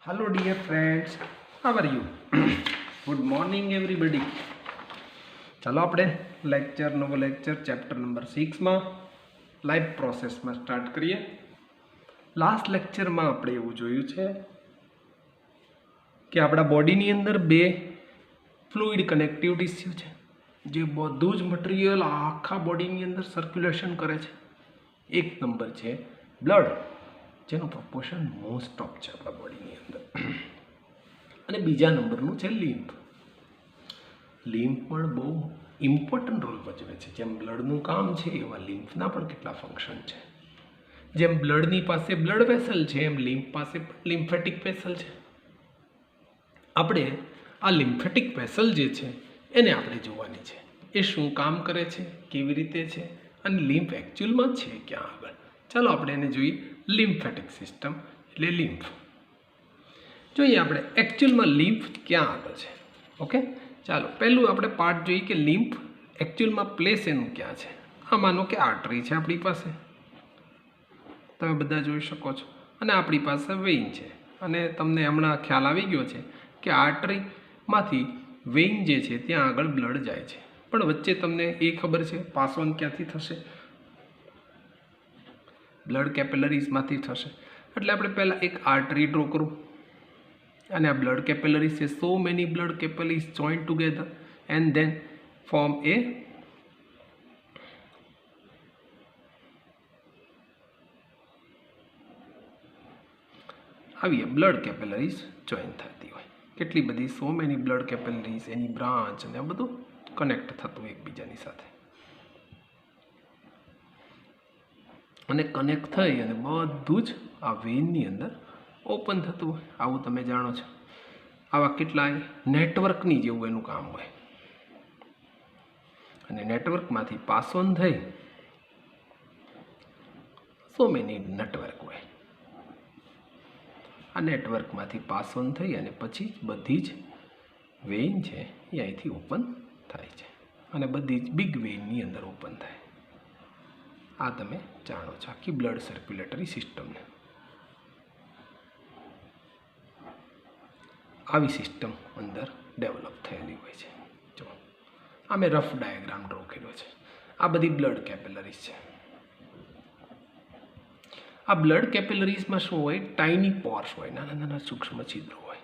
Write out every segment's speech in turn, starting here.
Hello dear friends, how are you? Good morning everybody. ચાલો આપણે નવો લેક્ચર ચેપ્ટર નંબર 6 માં લાઈફ પ્રોસેસમાં સ્ટાર્ટ કરીએ. લાસ્ટ લેક્ચરમાં આપણે એવું જોયું છે કે આપણા બોડીની અંદર બે ફ્લુઇડ કનેક્ટિવ ટિશ્યુ છે જે બધું જ મટીરિયલ આખા બોડીની અંદર સર્ક્યુલેશન કરે છે. એક નંબર છે બ્લડ, જેનું પ્રપોર્શન મોસ્ટ ઓફ છે આપણા બોડીની અંદર, અને બીજા નંબરનું છે લિમ્ફ. લિમ્ફ પણ બહુ ઇમ્પોર્ટન્ટ રોલ ભજવે છે. જેમ બ્લડનું કામ છે એવા લિમ્ફના પણ કેટલા ફંક્શન છે. જેમ બ્લડની પાસે બ્લડ વેસલ છે એમ લિમ્ફ પાસે પણ લિમ્ફેટિક વેસલ છે. આપણે આ લિમ્ફેટિક વેસલ જે છે એને આપણે જોવાની છે. એ શું કામ કરે છે, કેવી રીતે છે, અને લિમ્ફ એકચ્યુઅલમાં છે ક્યાં આગળ. ચાલો આપણે એને જોઈએ. લિમ્ફેટિક સિસ્ટમ એટલે લિમ્ફ જોઈએ આપણે એકચ્યુઅલમાં લિમ્ફ ક્યાં આગળ છે. ઓકે, ચાલો પહેલું આપણે પાર્ટ જોઈએ કે લિમ્ફ એકચ્યુઅલમાં પ્લેસ એનું ક્યાં છે. આ માનો કે આર્ટરી છે આપણી પાસે, તમે બધા જોઈ શકો છો, અને આપણી પાસે વેઇન છે. અને તમને હમણાં ખ્યાલ આવી ગયો છે કે આર્ટરીમાંથી વેઇન જે છે ત્યાં આગળ બ્લડ જાય છે, પણ વચ્ચે તમને એ ખબર છે પાસ ઓન ક્યાંથી થશે? બ્લડ કેપિલરીઝમાંથી થશે. એટલે આપણે પહેલાં એક આર્ટરી ડ્રો કરું, અને આ બ્લડ કેપિલરીઝ છે. So many blood capillaries join together and then form એ આવી બ્લડ કેપિલરીઝ જોઈન થતી હોય. કેટલી બધી સો મેની બ્લડ કેપિલરીઝ, એની બ્રાન્ચ અને બધું કનેક્ટ થતું હોય એકબીજાની સાથે, અને કનેક્ટ થઈ અને બધું જ આ વેઇનની અંદર ઓપન થતું હોય. આવું તમે જાણો છો. આવા કેટલાય નેટવર્કની જેવું એનું કામ હોય, અને નેટવર્કમાંથી પાસ ઓન થઈ સો મેની નેટવર્ક હોય. આ નેટવર્કમાંથી પાસ ઓન થઈ અને પછી બધી જ વેઇન છે એ અહીંથી ઓપન થાય છે, અને બધી જ બિગ વેઇનની અંદર ઓપન થાય. આ તમે જાણો છો આખી બ્લડ સર્ક્યુલેટરી સિસ્ટમને. આવી સિસ્ટમ અંદર ડેવલપ થયેલી હોય છે. જો આ મેં રફ ડાયાગ્રામ ડ્રો કર્યો છે. આ બધી બ્લડ કેપિલરીઝ છે. આ બ્લડ કેપિલરીઝમાં શું હોય? ટાઇની પોર્સ હોય, નાના નાના સૂક્ષ્મ છિદ્રો હોય.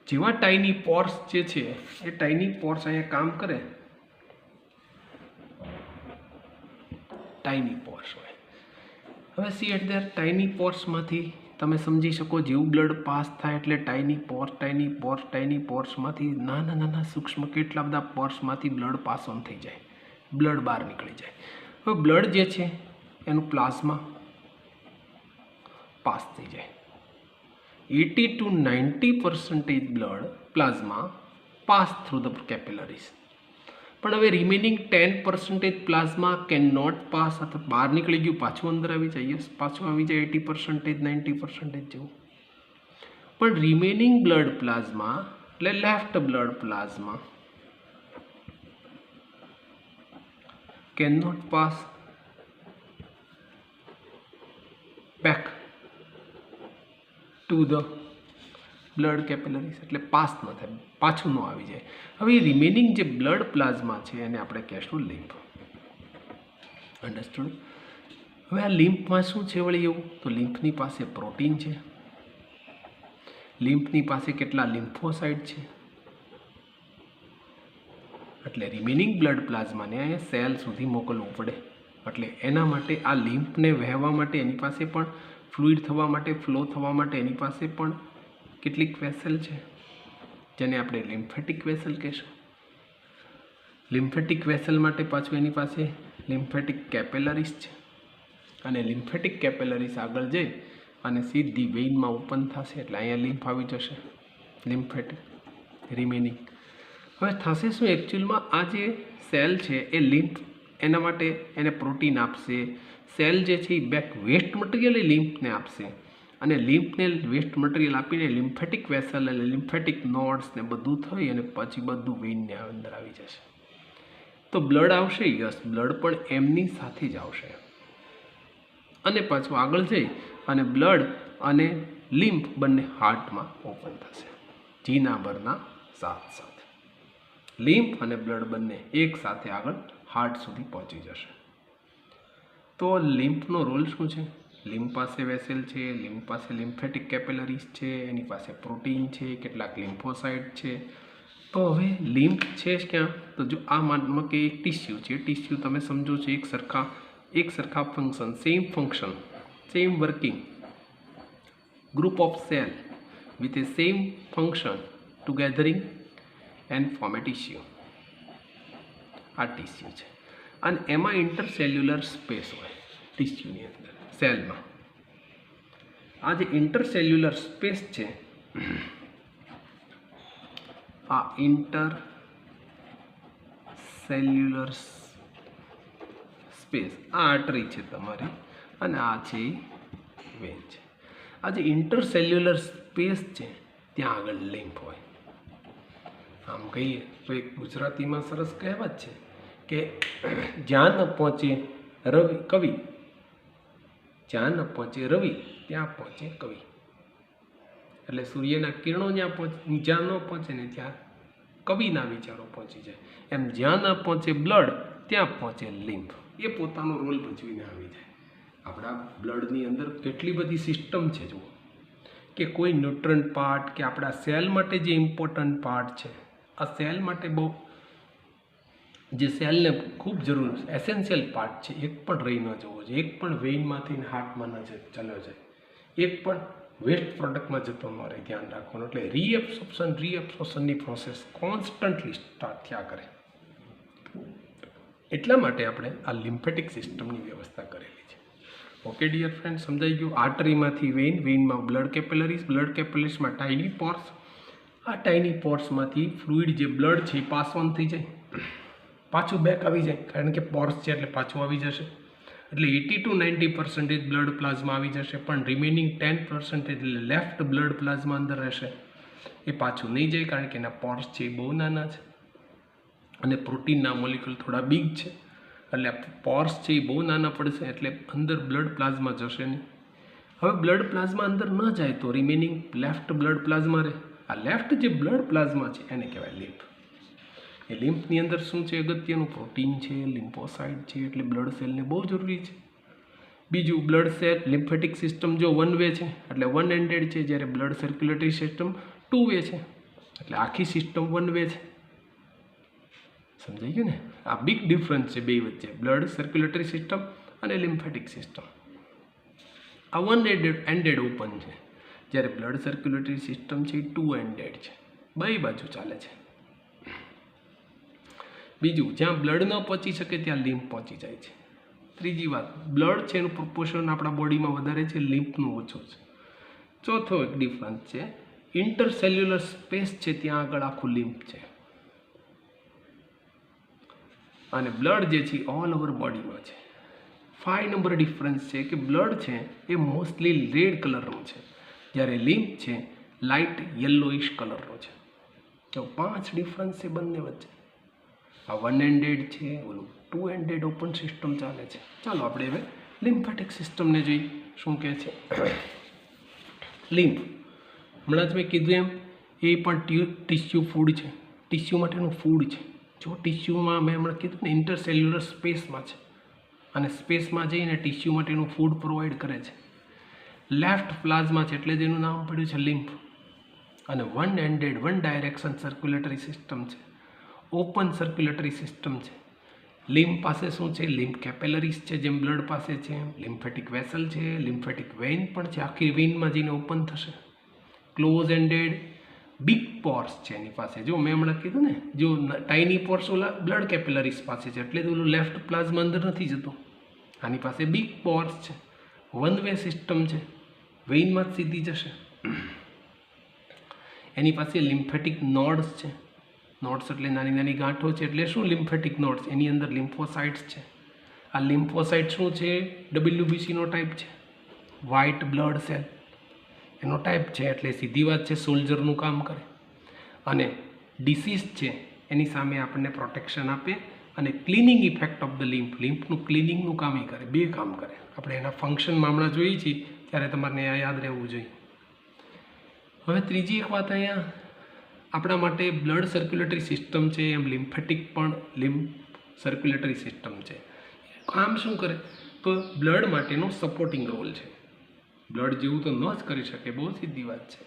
જેવા ટાઇની પોર્સ જે છે એ ટાઇની પોર્સ અહીંયા કામ કરે, ટાઇની પોર્સ હોય. હવે સી એટ ધેર ટાઇની પોર્સમાંથી તમે સમજી શકો, જેવું બ્લડ પાસ થાય એટલે ટાઇની પોર્સમાંથી નાના નાના સૂક્ષ્મ કેટલા બધા પોર્સમાંથી બ્લડ પાસ ઓન થઈ જાય, બ્લડ બહાર નીકળી જાય. હવે બ્લડ જે છે એનું પ્લાઝમા પાસ થઈ જાય. 80 to 90% blood plasma pass through the capillaries. પણ હવે remaining 10% plasma can not pass, અથવા બહાર નીકળી ગયું, પાછું અંદર આવી જાય. યસ, પાછું આવી જાય 80% 90% જેવું. પણ રિમેનિંગ બ્લડ પ્લાઝમા એટલે left blood plasma can not pass back to the blood capillaries, એટલે પાસ ન થાય, પાછું ન આવી જાય. હવે રિમેનિંગ જે બ્લડ પ્લાઝમા છે એને આપણે કહેશું લિમ્ફ. અન્ડરસ્ટુડ? હવે આ લિમ્ફમાં શું છે વળી એવું? તો લિમ્ફની પાસે પ્રોટીન છે, લિમ્ફની પાસે કેટલા લિમ્ફોસાઇટ છે, એટલે રિમેનિંગ બ્લડ પ્લાઝમાને અહીંયા સેલ સુધી મોકલવું પડે. એટલે એના માટે આ લિમ્ફને વહેવા માટે એની પાસે પણ ફ્લુઇડ થવા માટે, ફ્લો થવા માટે એની પાસે પણ કેટલીક વેસલ છે, જેને આપણે લિમ્ફેટિક વેસલ કહેશું. લિમ્ફેટિક વેસલ માટે પાછું એની પાસે લિમ્ફેટિક કેપિલરીઝ છે, અને લિમ્ફેટિક કેપિલરીઝ આગળ જઈ અને સીધી વેઇનમાં ઓપન થશે, એટલે અહીંયા લિમ્ફ આવી જશે, લિમ્ફેટિક રિમેનિંગ. હવે થશે શું એકચ્યુઅલમાં? આ જે સેલ છે એ લિમ્ફ એના માટે એને પ્રોટીન આપશે. સેલ જે છે એ બેક વેસ્ટ મટીરિયલ એ લિમ્ફને આપશે, અને લિમ્ફને વેસ્ટ મટીરિયલ આપીને લિમ્ફેટિક વેસલ અને લિમ્ફેટિક નોડ્સ ને બધું થઈ અને પછી બધું વેઇનને અંદર આવી જશે. તો બ્લડ આવશે, યસ, બ્લડ પણ એમની સાથે જ આવશે, અને પાછું આગળ જઈ અને બ્લડ અને લિમ્ફ બંને હાર્ટમાં ઓપન થશે જી નંબરના સાથે લિમ્ફ અને બ્લડ બંને એક સાથે આગળ હાર્ટ સુધી પહોંચી જશે. તો લિમ્ફનો રોલ શું છે? લિમ્ફ પાસે વેસેલ છે, લિમ્ફ પાસે લિમ્ફેટિક કેપિલરીઝ છે, એની પાસે પ્રોટીન છે, કેટલાક લિમ્ફોસાઇટ છે. તો હવે લિમ્ફ છે ક્યાં? તો જો આ માનમાં કે એક ટિશ્યુ છે, ટિશ્યુ તમે સમજો છો એક સરખા function same working group of cell with a same function to gathering and form a tissue. આ ટિશ્યુ છે અને એમાં ઇન્ટરસેલ્યુલર સ્પેસ હોય ટિશ્યુની અંદર સેલમાં. આ જે ઇન્ટરસેલ્યુલર સ્પેસ છે, આ ઇન્ટરસેલ્યુલર સ્પેસ આ આર્ટરી છે તમારી અને આ છે વેન છે. આ જે ઇન્ટરસેલ્યુલર સ્પેસ છે ત્યાં આગળ લિમ્ફ હોય. આમ કહીએ તો એક ગુજરાતીમાં સરસ કહેવત છે કે જ્યાં ન પહોંચે કવિ જ્યાં ન પહોંચે રવિ ત્યાં પહોંચે કવિ. એટલે સૂર્યના કિરણો જ્યાં ન પહોંચે ને ત્યાં કવિના વિચારો પહોંચી જાય. એમ જ્યાં ન પહોંચે બ્લડ ત્યાં પહોંચે લિમ્ફ. એ પોતાનો રોલ ભજવીને આવી જાય. આપણા બ્લડની અંદર કેટલી બધી સિસ્ટમ છે જુઓ, કે કોઈ ન્યુટ્રન્ટ પાર્ટ કે આપણા સેલ માટે જે ઇમ્પોર્ટન્ટ પાર્ટ છે, આ સેલ માટે બહુ જે સેલને ખૂબ જરૂર એસેન્શિયલ પાર્ટ છે, એક પણ રહી ન જવો જોઈએ, એક પણ વેઇનમાંથી હાર્ટમાં ન ચાલ્યો જાય, એક પણ વેસ્ટ પ્રોડક્ટમાં જતો ન રહે, ધ્યાન રાખવાનું. એટલે રીએબ્સોર્પ્શનની પ્રોસેસ કોન્સ્ટન્ટલી સ્ટાર્ટ થયા કરે. એટલા માટે આપણે આ લિમ્ફેટિક સિસ્ટમની વ્યવસ્થા કરેલી છે. ઓકે ડિયર ફ્રેન્ડ, સમજાઈ ગયું? આર્ટરીમાંથી વેઇનમાં બ્લડ કેપિલરીઝમાં ટાઇની પોર્સ. આ ટાઇની પોર્સમાંથી ફ્લુઇડ જે બ્લડ છે એ પાસ ઓન થઈ જાય, પાછું બેક આવી જાય, કારણ કે પોર્સ છે એટલે પાછું આવી જશે. એટલે 80 to 90% બ્લડ પ્લાઝમા આવી જશે, પણ રિમેનિંગ 10% એટલે લેફ્ટ બ્લડ પ્લાઝમા અંદર રહેશે, એ પાછું નહીં જાય, કારણ કે એના પોર્સ છે એ બહુ નાના છે અને પ્રોટીનના મોલિક્યુલ થોડા બિગ છે. એટલે પોર્સ છે એ બહુ નાના પડશે, એટલે અંદર બ્લડ પ્લાઝમા જશે નહીં. હવે બ્લડ પ્લાઝમા અંદર ન જાય તો રિમેનિંગ લેફ્ટ બ્લડ પ્લાઝમા રહે. આ લેફ્ટ જે બ્લડ પ્લાઝમા છે એને કહેવાય લિમ્ફ. એ લિમ્ફની અંદર શું છે? અગત્યનું પ્રોટીન છે, લિમ્ફોસાઇટ છે, એટલે બ્લડ સેલને બહુ જરૂરી છે. બીજું, બ્લડ સેલ લિમ્ફેટિક સિસ્ટમ જો વન વે છે એટલે વન એન્ડેડ છે, જ્યારે blood circulatory system to way છે, એટલે આખી સિસ્ટમ વન વે છે. સમજાઈ ગયું ને? આ બિગ ડિફરન્સ છે બે વચ્ચે, બ્લડ સર્ક્યુલેટરી સિસ્ટમ અને લિમ્ફેટિક સિસ્ટમ. આ વન એન્ડેડ ઓપન છે, જ્યારે બ્લડ સર્ક્યુલેટરી સિસ્ટમ છે એ ટુ એન્ડેડ છે, બે બાજુ ચાલે છે. બીજું, જ્યાં બ્લડ ન પહોંચી શકે ત્યાં લિમ્ફ પહોંચી જાય છે. ત્રીજી વાત, બ્લડ છે એનું પ્રોપોર્શન આપણા બોડીમાં વધારે છે, લિમ્ફનું ઓછું છે. ચોથો એક ડિફરન્સ છે, ઇન્ટરસેલ્યુલર સ્પેસ છે ત્યાં આગળ આખું લિમ્ફ છે, અને બ્લડ જે છે ઓલ ઓવર બોડીમાં છે. 5 નંબર ડિફરન્સ છે કે બ્લડ છે એ મોસ્ટલી રેડ કલરનું છે, જ્યારે લિમ્ફ છે લાઇટ યલોઇશ કલરનો છે. તો 5 ડિફરન્સ છે બંને વચ્ચે. આ વન એન્ડેડ છે, ઓલું ટુ એન્ડેડ ઓપન સિસ્ટમ ચાલે છે. ચાલો આપણે હવે લિમ્ફેટિક સિસ્ટમને જોઈએ શું કહે છે. લિમ્ફ હમણાં જ મેં કીધું એમ એ પણ ટિશ્યુ ફૂડ છે, ટિશ્યુ માટેનું ફૂડ છે. જો ટિશ્યુમાં મેં હમણાં કીધું ને ઇન્ટરસેલ્યુલર સ્પેસમાં છે, અને સ્પેસમાં જઈને ટિશ્યુ માટેનું ફૂડ પ્રોવાઈડ કરે છે. લેફ્ટ પ્લાઝમા છે એટલે જ એનું નામ પડ્યું છે લિમ્ફ. અને one ended one direction circulatory system છે, ઓપન સર્ક્યુલેટરી સિસ્ટમ છે. લિમ્ફ પાસે શું છે? લિમ્ફ કેપિલરીઝ છે, જેમ બ્લડ પાસે છે. લિમ્ફેટિક વેસલ છે, લિમ્ફેટિક વેઇન પણ છે, આખી વેઇનમાં જઈને ઓપન થશે. ક્લોઝ એન્ડેડ બિગ પોર્સ છે એની પાસે. જો મેં હમણાં કીધું ને, જો ટાઇની પોર્સ ઓલા બ્લડ કેપિલરીઝ પાસે છે, એટલે તો ઓલું લેફ્ટ પ્લાઝમા અંદર નથી જતું. આની પાસે બિગ પોર્સ છે, વન વે સિસ્ટમ છે, વેઇનમાં જ સીધી જશે. એની પાસે લિમ્ફેટિક નોડ્સ છે. નોડ્સ એટલે નાની નાની ગાંઠો છે, એટલે શું લિમ્ફેટિક નોડ્સ? એની અંદર લિમ્ફોસાઇટ્સ છે. આ લિમ્ફોસાઇટ શું છે? WBCનો ટાઈપ છે, વ્હાઇટ બ્લડ સેલ એનો ટાઈપ છે, એટલે સીધી વાત છે સોલ્જરનું કામ કરે. અને ડિસીઝ છે એની સામે આપણને પ્રોટેક્શન આપે, અને ક્લિનિંગ ઇફેક્ટ ઓફ ધ લિમ્ફનું ક્લિનિંગનું કામ એ કરે, બે કામ કરે. આપણે એના ફંક્શનમાં હમણાં જોઈએ છીએ ત્યારે તમારે આ યાદ રહેવું જોઈએ. હવે ત્રીજી એક વાત અહીંયા આપણા માટે બ્લડ સર્ક્યુલેટરી સિસ્ટમ છે એમ લિમ્ફેટિક પણ સર્ક્યુલેટરી સિસ્ટમ છે. કામ શું કરે તો બ્લડ માટેનો સપોર્ટિંગ રોલ છે. બ્લડ જેવું તો ન જ કરી શકે, બહુ સીધી વાત છે,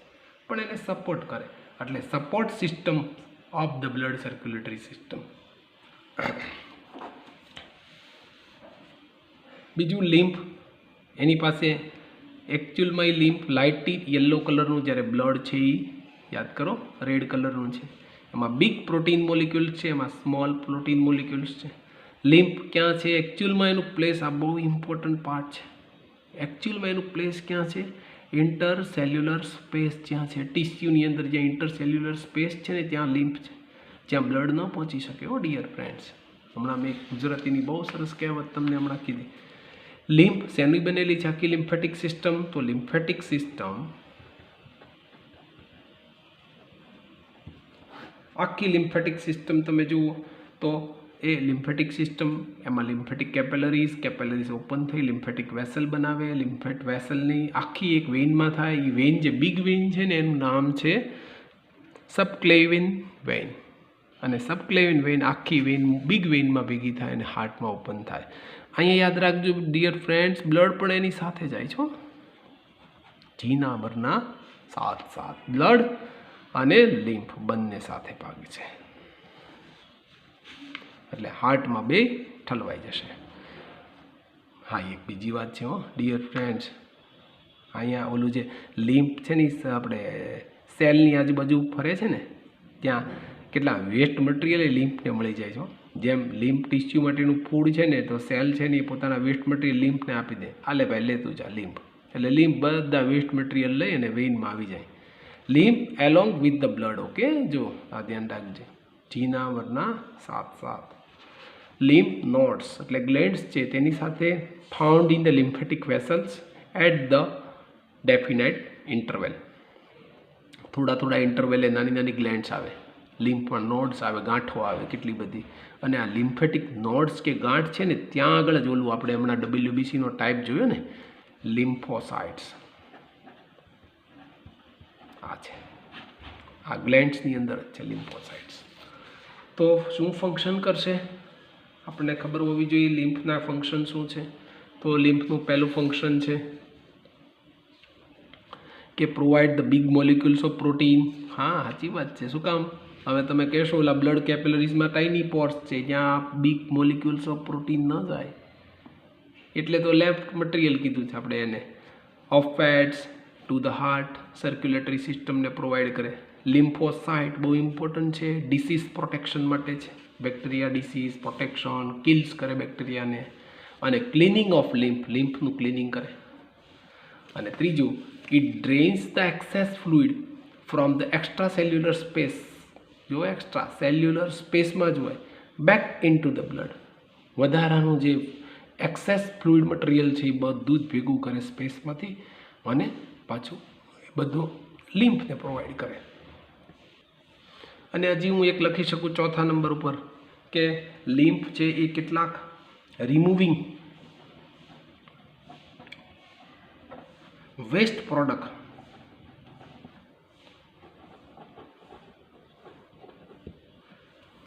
પણ એને સપોર્ટ કરે, એટલે support system of the blood circulatory system. બીજું લિમ્ફ, એની પાસે એકચ્યુઅલમાં એ લિમ્ફ લાઇટ યલો કલરનું જ્યારે બ્લડ છે એ યાદ કરો રેડ કલરનું છે. એમાં બિગ પ્રોટીન મોલિક્યુલ્સ છે, એમાં સ્મોલ પ્રોટીન મોલિક્યુલ્સ છે. લિમ્ફ ક્યાં છે એકચ્યુઅલમાં એનું પ્લેસ, આ બહુ ઇમ્પોર્ટન્ટ પાર્ટ છે. એકચ્યુઅલમાં એનું પ્લેસ ક્યાં છે? ઇન્ટરસેલ્યુલર સ્પેસ જ્યાં છે, ટિશ્યુની અંદર જ્યાં ઇન્ટરસેલ્યુલર સ્પેસ છે ને ત્યાં લિમ્ફ છે, જ્યાં બ્લડ ન પહોંચી શકે. ઓ ડિયર ફ્રેન્ડ્સ, હમણાં મેં ગુજરાતીની બહુ સરસ કહેવત તમને હમણાં કીધી. લિમ્ફ શેની બનેલી છે? આખી લિમ્ફેટિક સિસ્ટમ. તો લિમ્ફેટિક સિસ્ટમ આખી લિમ્ફેટિક સિસ્ટમ તમે જુઓ તો એ લિમ્ફેટિક સિસ્ટમ, એમાં લિમ્ફેટિક કેપેલરીઝ ઓપન થઈ લિમ્ફેટિક વેસલ બનાવે. લિમ્ફેટ વેસલની આખી એક વેઇનમાં થાય. એ વેઇન જે બિગ વેઇન છે ને એનું નામ છે સબક્લેવિન વેઇન. અને સબક્લેવિન વેઇન આખી વેઇન બિગ વેઇનમાં ભેગી થાય અને હાર્ટમાં ઓપન થાય. અહીંયા યાદ રાખજો ડિયર ફ્રેન્ડ્સ, બ્લડ પણ એની સાથે જાય છે. જીના મરના સાથ બ્લડ અને લિમ્ફ બંને સાથે ભાગે છે, એટલે હાર્ટમાં બે ઠલવાઈ જશે. હા, એક બીજી વાત છે ડિયર ફ્રેન્ડ્સ, અહીંયા ઓલું જે લિમ્ફ છે ને આપણે સેલની આજુબાજુ ફરે છે ને ત્યાં કેટલા વેસ્ટ મટીરિયલ એ લિમ્ફને મળી જાય છે. જેમ લિમ્ફ ટિશ્યુ માટેનું ફૂડ છે ને તો સેલ છે ને એ પોતાના વેસ્ટ મટીરિયલ લિમ્ફને આપી દે, આલે ભાઈ લેતું જા લિમ્ફ. એટલે લિમ્ફ બધા વેસ્ટ મટીરિયલ લઈ અને વેઇનમાં આવી જાય. Lymph along with the blood. Okay, જો આ ધ્યાન રાખજે. જીના વરના સાથ. લિમ્ફ નોડ્સ એટલે ગ્લેન્ડ્સ છે તેની સાથે found in the lymphatic vessels at the definite interval. થોડા ઇન્ટરવેલે નાની ગ્લેન્ડ્સ આવે, લિમ્ફમાં નોડ્સ આવે, ગાંઠો આવે કેટલી બધી. અને આ લિમ્ફેટિક નોડ્સ કે ગાંઠ છે ને ત્યાં આગળ જ ઓલું આપણે હમણાં WBCનો ટાઈપ જોયો ને, લિમ્ફોસાઇટ્સ આ છે, આ ગ્લેન્ડ્સની અંદર જ છે લિમ્ફોસાઇટ્સ. તો શું ફંક્શન કરશે આપણને ખબર હોવી જોઈએ. લિમ્ફના ફંક્શન શું છે? તો લિમ્ફનું પહેલું ફંક્શન છે કે provide the big molecules of protein. હા, સાચી વાત છે. શું કામ? હવે તમે કહેશો ઓલા બ્લડ કેપિલરીઝમાં ટાઇની પોર્સ છે જ્યાં બિગ મોલિક્યુલ્સ ઓફ પ્રોટીન ન જાય, એટલે તો લેફ્ટ મટીરિયલ કીધું છે આપણે એને. Of fats to the heart circulatory સિસ્ટમને પ્રોવાઈડ કરે. લિમ્ફોસાઇટ બહુ ઇમ્પોર્ટન્ટ છે, ડિસીઝ પ્રોટેક્શન માટે છે. બેક્ટેરિયા ડિસીઝ પ્રોટેક્શન, કિલ્સ કરે બેક્ટેરિયાને. અને ક્લિનિંગ ઓફ લિમ્ફનું ક્લિનિંગ કરે. અને ત્રીજું, it drains the excess fluid from the extra cellular space. જો એક્સ્ટ્રા સેલ્યુલર સ્પેસમાં જ હોય back into the blood. વધારાનું જે એક્સેસ ફ્લુઇડ મટીરિયલ છે એ બધું જ ભેગું કરે સ્પેસમાંથી અને પાછું એ બધું લિમ્ફને પ્રોવાઈડ કરે. અને હજી હું એક લખી શકું ચોથા નંબર ઉપર કે લિમ્ફ છે એ કેટલાક રિમૂવિંગ વેસ્ટ પ્રોડક્ટ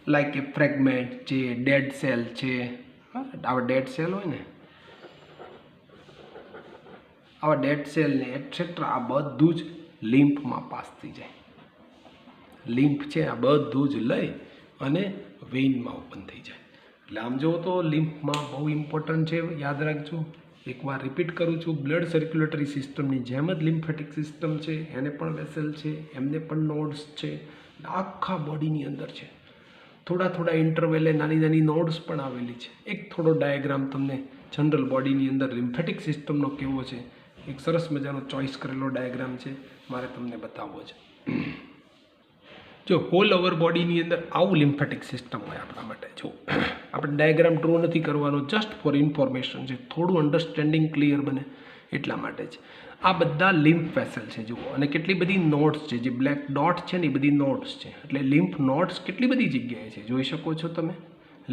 લાઈક એ ફ્રેગમેન્ટ છે, ડેડ સેલ છે, આવા ડેડ સેલ હોય ને, આવા ડેડ સેલને એટસેટ્રા આ બધું જ લિમ્ફમાં પાસ થઈ જાય. લિમ્ફ છે આ બધું જ લઈ અને વેઇનમાં ઓપન થઈ જાય. એટલે આમ જુઓ તો લિમ્ફમાં બહુ ઇમ્પોર્ટન્ટ છે, યાદ રાખજો. એકવાર રિપીટ કરું છું, બ્લડ સર્ક્યુલેટરી સિસ્ટમની જેમ જ લિમ્ફેટિક સિસ્ટમ છે, એને પણ વેસલ છે, એમને પણ નોડ્સ છે, આખા બોડીની અંદર છે. થોડા ઇન્ટરવેલે નાની નોડ્સ પણ આવેલી છે. એક થોડો ડાયાગ્રામ તમને જનરલ બોડીની અંદર લિમ્ફેટિક સિસ્ટમનો કેવો છે, એક સરસ મજાનો ચોઇસ કરેલો ડાયાગ્રામ છે, મારે તમને બતાવવો છે. જો હોલ ઓવર બોડીની અંદર આવું લિમ્ફેટિક સિસ્ટમ હોય આપણા માટે. જો આપણે ડાયાગ્રામ ડ્રો નથી કરવાનો, જસ્ટ ફોર ઇન્ફોર્મેશન છે, થોડું અન્ડરસ્ટેન્ડિંગ ક્લિયર બને એટલા માટે જ. આ બધા લિમ્ફ વેસલ છે જુઓ, અને કેટલી બધી નોડ્સ છે, જે બ્લેક ડોટ છે ને એ બધી નોડ્સ છે. એટલે લિમ્ફ નોડ્સ કેટલી બધી જગ્યાએ છે જોઈ શકો છો તમે.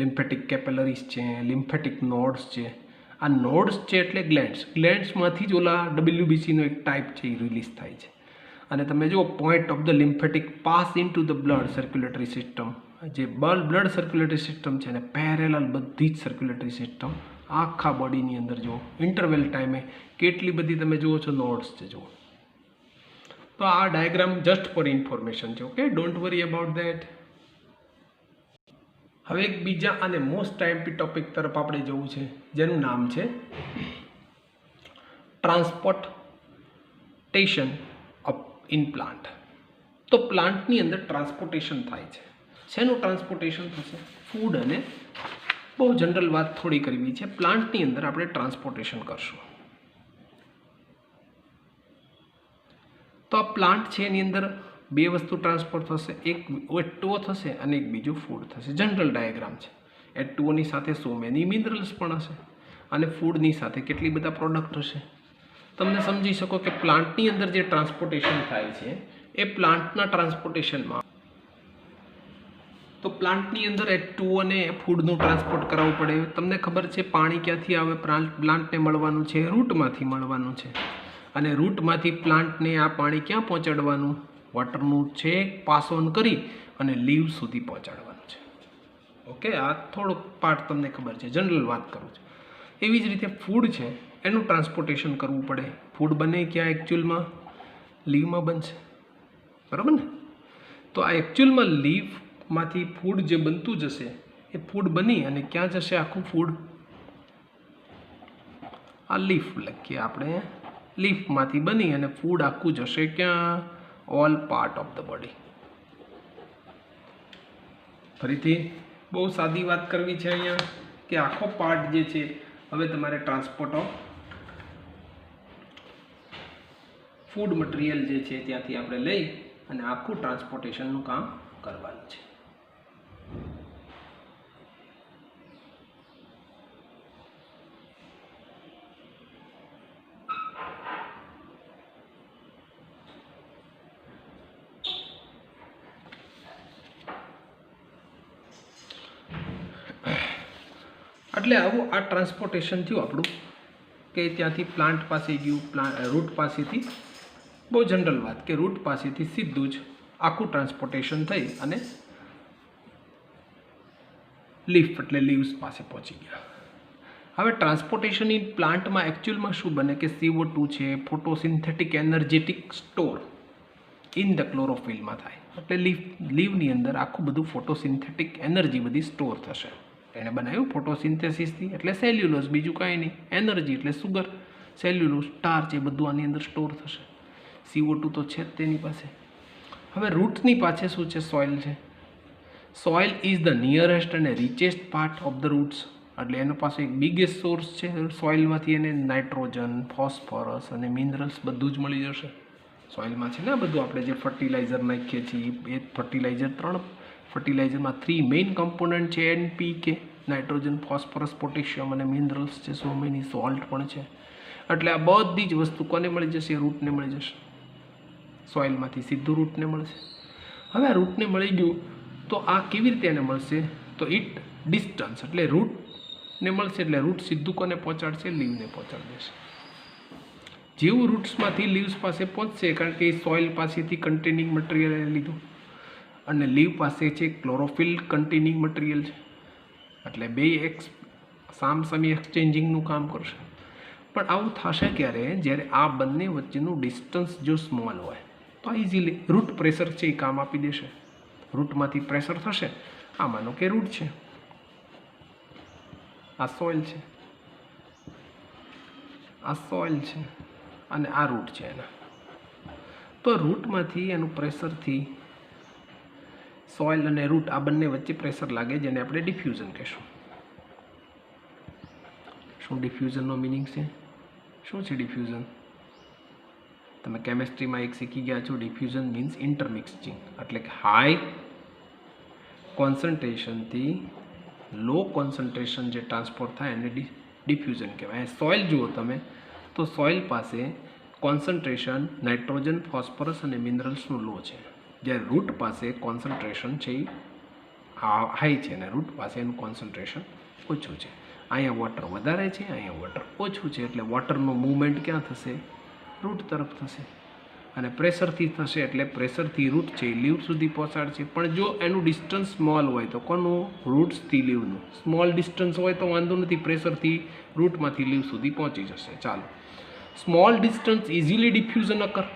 લિમ્ફેટિક કેપિલરીઝ છે, લિમ્ફેટિક નોડ્સ છે, આ નોડ્સ છે એટલે ગ્લેન્ડ્સમાંથી જ ઓલા ડબલ્યુબીસીનો એક ટાઈપ છે એ રિલીઝ થાય છે. અને તમે જુઓ point of the lymphatic pass into the blood circulatory system, જે બ્લડ સર્ક્યુલેટરી સિસ્ટમ છે ને પેરેલલ બધી જ સર્ક્યુલેટરી સિસ્ટમ આખા બોડીની અંદર જુઓ ઇન્ટરવેલ ટાઈમે કેટલી બધી તમે જુઓ છો નોડ્સ છે જુઓ. તો આ ડાયાગ્રામ જસ્ટ ફોર ઇન્ફોર્મેશન છે. Okay, don't worry about that. હવે એક બીજા અને મોસ્ટ આઈએમપી ટોપિક તરફ આપણે જવું છે, જેનું નામ છે ટ્રાન્સપોર્ટેશન ઓફ ઇન પ્લાન્ટ. તો પ્લાન્ટની અંદર ટ્રાન્સપોર્ટેશન થાય છે. શેનું ટ્રાન્સપોર્ટેશન થશે? ફૂડ. અને બહુ જનરલ વાત થોડી કરવી છે, પ્લાન્ટની અંદર આપણે ટ્રાન્સપોર્ટેશન કરશું. તો આ પ્લાન્ટ છે એની અંદર બે વસ્તુ ટ્રાન્સપોર્ટ થશે, એક H2O થશે અને એક બીજું ફૂડ થશે. જનરલ ડાયાગ્રામ છે. H2Oની સાથે સો મેની મિનરલ્સ પણ હશે અને ફૂડની સાથે કેટલી બધા પ્રોડક્ટ હશે. તમને સમજી શકો કે પ્લાન્ટની અંદર જે ટ્રાન્સપોર્ટેશન થાય છે એ પ્લાન્ટના ટ્રાન્સપોર્ટેશનમાં, તો પ્લાન્ટની અંદર H2O અને ફૂડનું ટ્રાન્સપોર્ટ કરાવવું પડે. તમને ખબર છે પાણી ક્યાંથી આવે? પ્લાન્ટને મળવાનું છે રૂટમાંથી મળવાનું છે, અને રૂટમાંથી પ્લાન્ટને આ પાણી ક્યાં પહોંચાડવાનું? વોટરનું છે પાસ ઓન કરી અને લીવ સુધી પહોંચાડવાનું છે. ઓકે, આ થોડોક પાર્ટ તમને ખબર છે, જનરલ વાત કરું છું. એવી જ રીતે ફૂડ છે એનું ટ્રાન્સપોર્ટેશન કરવું પડે. ફૂડ બને ક્યાં? એકચ્યુઅલમાં લીવમાં બનશે, બરાબર ને? તો આ એકચ્યુઅલમાં લીવમાંથી ફૂડ જે બનતું જશે એ ફૂડ બની અને ક્યાં જશે? આખું ફૂડ આ લીફ લખીએ આપણે, લીફમાંથી બની અને ફૂડ આખું જશે ક્યાં? All part of the body. ફરીથી બહુ સાદી વાત કરવી છે અહીંયા કે આખો પાર્ટ જે છે હવે તમારે ટ્રાન્સપોર્ટ ઓફ ફૂડ મટીરિયલ જે છે ત્યાંથી આપણે લઈ અને આખું ટ્રાન્સપોર્ટેશનનું કામ કરવાનું છે. એટલે આવું આ ટ્રાન્સપોર્ટેશન થયું આપણું કે ત્યાંથી પ્લાન્ટ પાસે ગયું, રૂટ પાસેથી, બહુ જનરલ વાત કે રૂટ પાસેથી સીધું જ આખું ટ્રાન્સપોર્ટેશન થઈ અને લીફ એટલે લીવ્સ પાસે પહોંચી ગયા. હવે ટ્રાન્સપોર્ટેશન ઇન પ્લાન્ટમાં એકચ્યુઅલમાં શું બને કે CO2 છે ફોટોસિન્થેટિક એનર્જેટિક સ્ટોર ઇન ધ ક્લોરોફિલમાં થાય. એટલે લીવની અંદર આખું બધું ફોટોસિન્થેટિક એનર્જી બધી સ્ટોર થશે. એને બનાવ્યું ફોટોસિન્થેસિસથી, એટલે સેલ્યુલોઝ, બીજું કાંઈ નહીં. એનર્જી એટલે સુગર, સેલ્યુલોઝ, સ્ટાર્ચ, એ બધું આની અંદર સ્ટોર થશે. CO2 તો છે જ તેની પાસે. હવે રૂટની પાછળ શું છે? સોઇલ છે. સોઇલ ઇઝ ધ નિયરેસ્ટ અને રીચેસ્ટ પાર્ટ ઓફ ધ રૂટ્સ. એટલે એનો પાસે એક બિગેસ્ટ સોર્સ છે સોઇલમાંથી. એને નાઇટ્રોજન, ફોસ્ફરસ અને મિનરલ્સ બધું જ મળી જશે સોઇલમાં છે ને. બધું આપણે જે ફર્ટિલાઇઝર નાખીએ છીએ એ ફર્ટિલાઇઝર, 3 ફર્ટિલાઇઝરમાં 3 મેઇન કમ્પોનન્ટ છે NPK, નાઇટ્રોજન, ફોસ્ફરસ, પોટેશિયમ અને મિનરલ્સ છે. સો મેની સોલ્ટ પણ છે. એટલે આ બધી જ વસ્તુ કોને મળી જશે? રૂટને મળી જશે. સોઇલમાંથી સીધું રૂટને મળશે. હવે આ રૂટને મળી ગયું તો આ કેવી રીતે એને મળશે? તો ઇટ ડિસ્ટન્સ, એટલે રૂટને મળશે એટલે રૂટ સીધું કોને પહોંચાડશે? લીવને પહોંચાડી દેશે. જેવું રૂટ્સમાંથી લીવ્સ પાસે પહોંચશે, કારણ કે એ સોઇલ પાસેથી કન્ટેનિંગ મટીરિયલ એને લીધું અને લીવ પાસે છે ક્લોરોફિલ કન્ટેનિંગ મટીરિયલ છે, એટલે બે સામસામી એક્સચેન્જિંગનું કામ કરશે. પણ આવું થશે ક્યારે? જ્યારે આ બંને વચ્ચેનું ડિસ્ટન્સ જો સ્મોલ હોય તો ઇઝીલી રૂટ પ્રેશર છે એ કામ આપી દેશે. રૂટમાંથી પ્રેશર થશે. આ માનો કે રૂટ છે, આ સોઇલ છે, આ સોઇલ છે અને આ રૂટ છે એના. તો રૂટમાંથી એનું પ્રેશરથી સોઇલ અને રૂટ આ બંને વચ્ચે પ્રેશર લાગે, જેને આપણે ડિફ્યુઝન કહેશું. શું ડિફ્યુઝનનો મિનિંગ છે? શું છે ડિફ્યુઝન? તમે કેમેસ્ટ્રીમાં એક શીખી ગયા છો. ડિફ્યુઝન મીન્સ ઇન્ટરમિક્સિંગ, એટલે કે હાઈ કોન્સન્ટ્રેશનથી લો કોન્સન્ટ્રેશન જે ટ્રાન્સપોર્ટ થાય એને ડિફ્યુઝન કહેવાય. સોઇલ જુઓ તમે તો સોઇલ પાસે કોન્સન્ટ્રેશન નાઇટ્રોજન, ફોસ્ફરસ અને મિનરલ્સનું લો છે, જ્યારે રૂટ પાસે કોન્સન્ટ્રેશન છે એ હાઈ છે અને રૂટ પાસે એનું કોન્સન્ટ્રેશન ઓછું છે. અહીંયા વોટર વધારે છે, અહીંયા વોટર ઓછું છે, એટલે વોટરનો મૂવમેન્ટ ક્યાં થશે? રૂટ તરફ થશે. અને પ્રેશરથી થશે એટલે પ્રેશરથી રૂટ છે એ લીવ સુધી પહોંચાડશે. પણ જો એનું ડિસ્ટન્સ સ્મોલ હોય તો કોનું? રૂટ્સથી લીવનું. સ્મોલ ડિસ્ટન્સ હોય તો વાંધો નથી, પ્રેશરથી રૂટમાંથી લીવ સુધી પહોંચી જશે. ચાલો, small distance easily diffusion occur,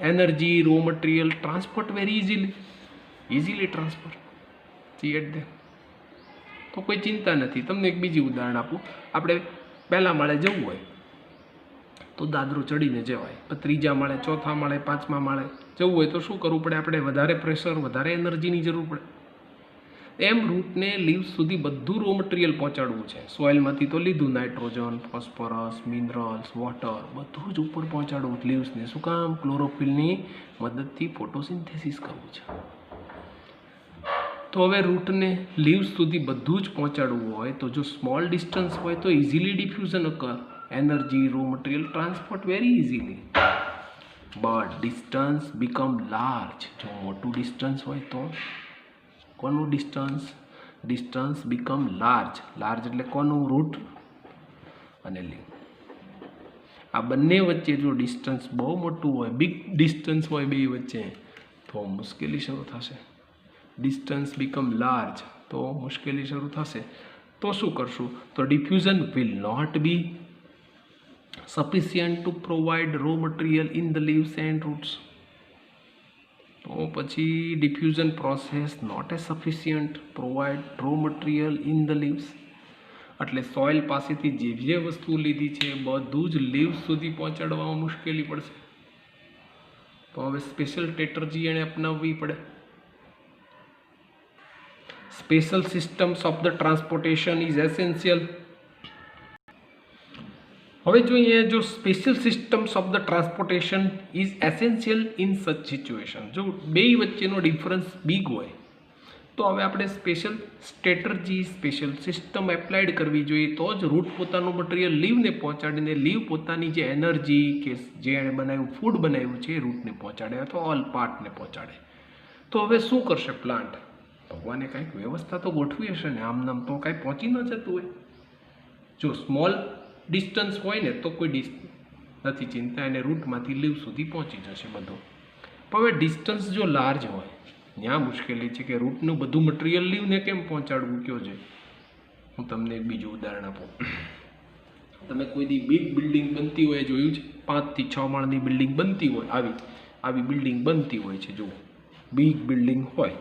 energy raw material transport very easily transfer. See at there. તો કોઈ ચિંતા નથી. તમને એક બીજી ઉદાહરણ આપું. આપણે પહેલા માળે જવું હોય તો દાદરો ચડીને જવાય, પણ ત્રીજા માળે, ચોથા માળે, પાંચમા માળે જવું હોય તો શું કરવું પડે? આપણે વધારે પ્રેશર, વધારે એનર્જીની જરૂર પડે. એમ રૂટને લીવ્સ સુધી બધું રો મટીરિયલ પહોંચાડવું છે. સોઇલમાંથી તો લીધું, નાઇટ્રોજન, ફોસ્ફરસ, મિનરલ્સ, વોટર બધું જ ઉપર પહોંચાડવું લીવ્સને. શું કામ? ક્લોરોફિલની મદદથી ફોટોસિન્થેસિસ કરવું છે. તો હવે રૂટને લીવ્સ સુધી બધું જ પહોંચાડવું હોય તો જો સ્મોલ ડિસ્ટન્સ હોય તો easily diffusion occur, energy raw material transport very easily. But distance become large. જો મોટું ડિસ્ટન્સ હોય તો કોનું distance? Distance become large. Large એટલે કોનું? રૂટ અને લીવ. આ બંને વચ્ચે જો ડિસ્ટન્સ બહુ મોટું હોય, બિગ ડિસ્ટન્સ હોય બે વચ્ચે, તો મુશ્કેલી શરૂ થશે. ડિસ્ટન્સ બીકમ લાર્જ તો મુશ્કેલી શરૂ થશે. તો શું કરશું? તો diffusion will not be sufficient to provide raw material in the leaves and roots. તો પછી diffusion process not as sufficient provide raw material in the leaves. એટલે સોઇલ પાસેથી જે વસ્તુ લીધી છે બધું જ લીવ્સ સુધી પહોંચાડવામાં મુશ્કેલી પડશે. તો હવે સ્પેશિયલ સ્ટ્રેટર્જી એને અપનાવવી પડે. Special systems of the transportation is essential. હવે જોઈએ, જો special systems of the transportation is essential in such situation. જો બે વચ્ચેનો ડિફરન્સ બિગ હોય તો હવે આપણે special strategy, special system applied કરવી જોઈએ. તો જ રૂટ પોતાનું મટીરિયલ લીવને પહોંચાડીને લીવ પોતાની જે એનર્જી કે જે એણે બનાવ્યું, ફૂડ બનાવ્યું છે એ રૂટને પહોંચાડે અથવા ઓલ પાર્ટને પહોંચાડે. તો હવે શું કરશે પ્લાન્ટ? ભગવાને કંઈક વ્યવસ્થા તો ગોઠવી હશે ને. આમ નામ તો કાંઈ પહોંચી ન જતું હોય. જો સ્મોલ ડિસ્ટન્સ હોય ને તો કોઈ નથી ચિંતા, એને રૂટમાંથી લીવ સુધી પહોંચી જશે બધું. પણ હવે ડિસ્ટન્સ જો લાર્જ હોય ત્યાં મુશ્કેલી છે કે રૂટનું બધું મટીરિયલ લીવને કેમ પહોંચાડવું કયો છે. હું તમને એક બીજું ઉદાહરણ આપું. તમે કોઈ દી બિગ બિલ્ડિંગ બનતી હોય જોયું છે? 5 થી 6 માળની બિલ્ડિંગ બનતી હોય, આવી બિલ્ડિંગ બનતી હોય છે. જુઓ, બિગ બિલ્ડિંગ હોય,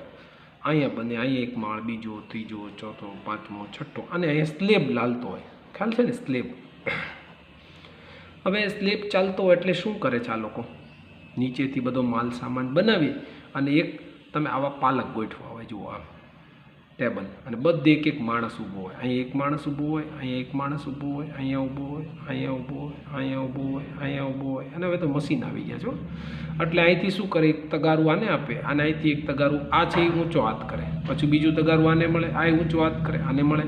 અહીંયા બને, અહીંયા એક માળ, બીજો, ત્રીજો, ચોથો, પાંચમો, છઠ્ઠો, અને અહીંયા સ્લેબ લાલતો હોય. ખ્યાલ છે ને? સ્લેબ. હવે સ્લેબ ચાલતો હોય એટલે શું કરે છે આ લોકો? નીચેથી બધો માલ સામાન બનાવી અને એક તમે આવા પાલક ગોઠવા હોય, જુઓ આમ ટેબલ, અને બધે એક માણસ ઊભો હોય. અહીંયા એક માણસ ઊભો હોય, અહીંયા એક માણસ ઊભો હોય, અહીંયા ઊભો હોય, અહીંયા ઊભો હોય, અહીંયા ઊભો હોય, અહીંયા ઊભો હોય. અને હવે તો મશીન આવી ગયા છો. એટલે અહીંથી શું કરે? એક તગારું આને આપે, અને અહીંથી એક તગારું આ છે એ ઊંચો હાથ કરે, પછી બીજું તગારું આને મળે, આ ઊંચો હાથ કરે, આને મળે,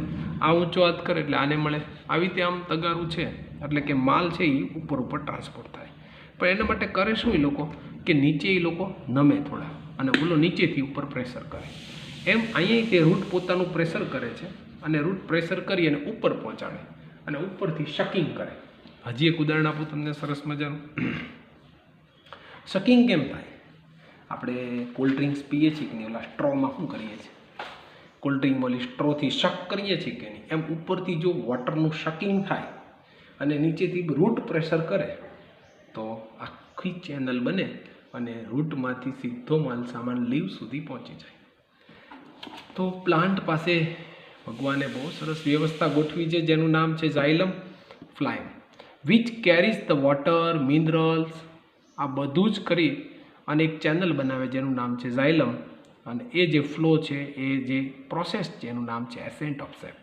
આ ઊંચો હાથ કરે એટલે આને મળે. આવી રીતે આમ તગારું છે એટલે કે માલ છે એ ઉપર ટ્રાન્સપોર્ટ થાય. પણ એના માટે કરે શું એ લોકો? કે નીચે એ લોકો નમે થોડા અને ઓલો નીચેથી ઉપર પ્રેશર કરે. એમ અહીંયા તે રૂટ પોતાનું પ્રેશર કરે છે અને રૂટ પ્રેશર કરી અને ઉપર પહોંચાડે અને ઉપરથી શકિંગ કરે. હજી એક ઉદાહરણ આપું તમને સરસ મજાનું. શકિંગ કેમ થાય? આપણે કોલ્ડ ડ્રિંક્સ પીએ છીએ કે નહીં, ઓલા સ્ટ્રોમાં શું કરીએ છીએ? કોલ્ડ ડ્રિંકમાં ઓલી સ્ટ્રોથી શક કરીએ છીએ કે નહીં, એમ ઉપરથી જો વોટરનું શકિંગ થાય અને નીચેથી રૂટ પ્રેશર કરે તો આખી ચેનલ બને અને રૂટમાંથી સીધો માલ સામાન લીવ સુધી પહોંચી જાય. તો પ્લાન્ટ પાસે ભગવાને બહુ સરસ વ્યવસ્થા ગોઠવી છે જેનું નામ છે xylem phloem, which carries the water, minerals, આ બધું જ કરી અને એક ચેનલ બનાવે જેનું નામ છે ઝાયલમ. અને એ જે ફ્લો છે, એ જે પ્રોસેસ છે એનું નામ છે એસેન્ટ ઓફ સેપ.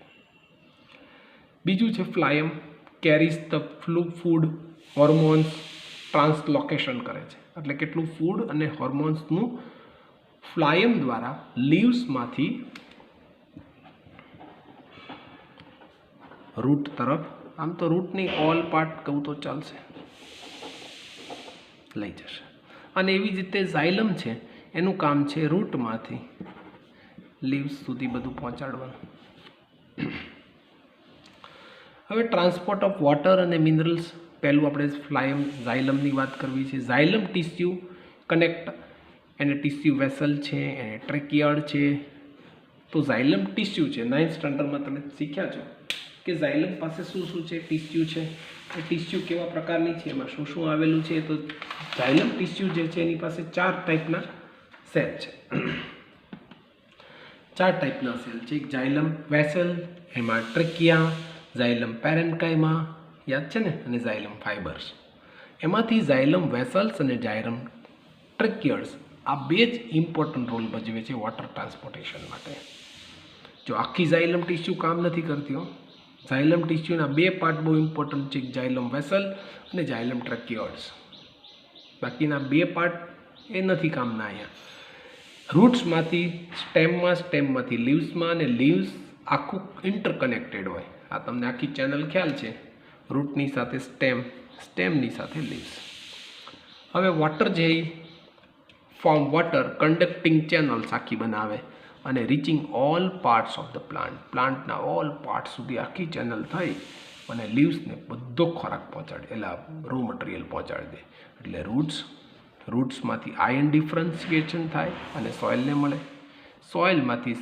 બીજું છે ફ્લાયમ કેરીઝ ધ ફૂડ, હોર્મોન્સ ટ્રાન્સલોકેશન કરે છે. એટલે કેટલું ફૂડ અને હોર્મોન્સનું ફ્લાયમ દ્વારા લીવ્સમાંથી રૂટ તરફ, આમ તો રૂટની ઓલ પાર્ટ કહું તો ચાલશે, લઈ જશે. અને એવી જ રીતે ઝાયલમ છે એનું કામ છે રૂટમાંથી લીવ્સ સુધી બધું પહોંચાડવાનું. હવે ટ્રાન્સપોર્ટ ઓફ વોટર અને મિનરલ્સ, પહેલું આપણે ઝાયલમની વાત કરવી છે. ઝાયલમ ટિશ્યુ કનેક્ટ, એને ટિશ્યુ વેસલ છે, એને ટ્રેકિયાર્ડ છે. તો ઝાયલમ ટિશ્યુ છે, 9th સ્ટાન્ડર્ડમાં તમે શીખ્યા છો કે ઝાયલમ પાસે શું શું છે, ટિશ્યુ છે. એ ટિશ્યુ કેવા પ્રકારની છે, એમાં શું શું આવેલું છે. તો ઝાયલમ ટિશ્યુ જે છે એની પાસે 4 ટાઈપના સેલ છે. 4 ટાઈપના સેલ છે. એક ઝાયલમ વેસલ, એમાં ટ્રેકિયા, ઝાયલમ પેરેન્કાઇમા, યાદ છે ને, અને ઝાયલમ ફાઇબર્સ. એમાંથી ઝાયલમ વેસલ્સ અને ઝાયલમ ટ્રેકિયર્સ આ 2 જ ઇમ્પોર્ટન્ટ રોલ ભજવે છે વોટર ટ્રાન્સપોર્ટેશન માટે. જો આખી ઝાયલમ ટિશ્યુ કામ નથી કરતી હો. ઝાયલમ ટિશ્યુના 2 પાર્ટ બહુ ઇમ્પોર્ટન્ટ છે, ઝાયલમ વેસલ અને ઝાયલમ ટ્રેકિયર્સ. બાકીના 2 પાર્ટ એ નથી કામના. અહીંયા રૂટ્સમાંથી સ્ટેમમાં, સ્ટેમમાંથી લીવ્સમાં, અને લીવ્સ આખું ઇન્ટરકનેક્ટેડ હોય. આ તમને આખી ચેનલ ખ્યાલ છે, રૂટની સાથે સ્ટેમ, સ્ટેમની સાથે લીવ્સ. હવે વોટર જે ફોર્મ વોટર કન્ડક્ટિંગ ચેનલ્સ આખી બનાવે અને reaching all parts of the plant, પ્લાન્ટના ઓલ પાર્ટ સુધી આખી ચેનલ થઈ અને લીવ્સને બધો ખોરાક પહોંચાડે, એટલે રો મટીરિયલ પહોંચાડી દે. એટલે રૂટ્સમાંથી આયન ડિફરન્સિએશન થાય અને સોઇલને મળે. સોઇલમાંથી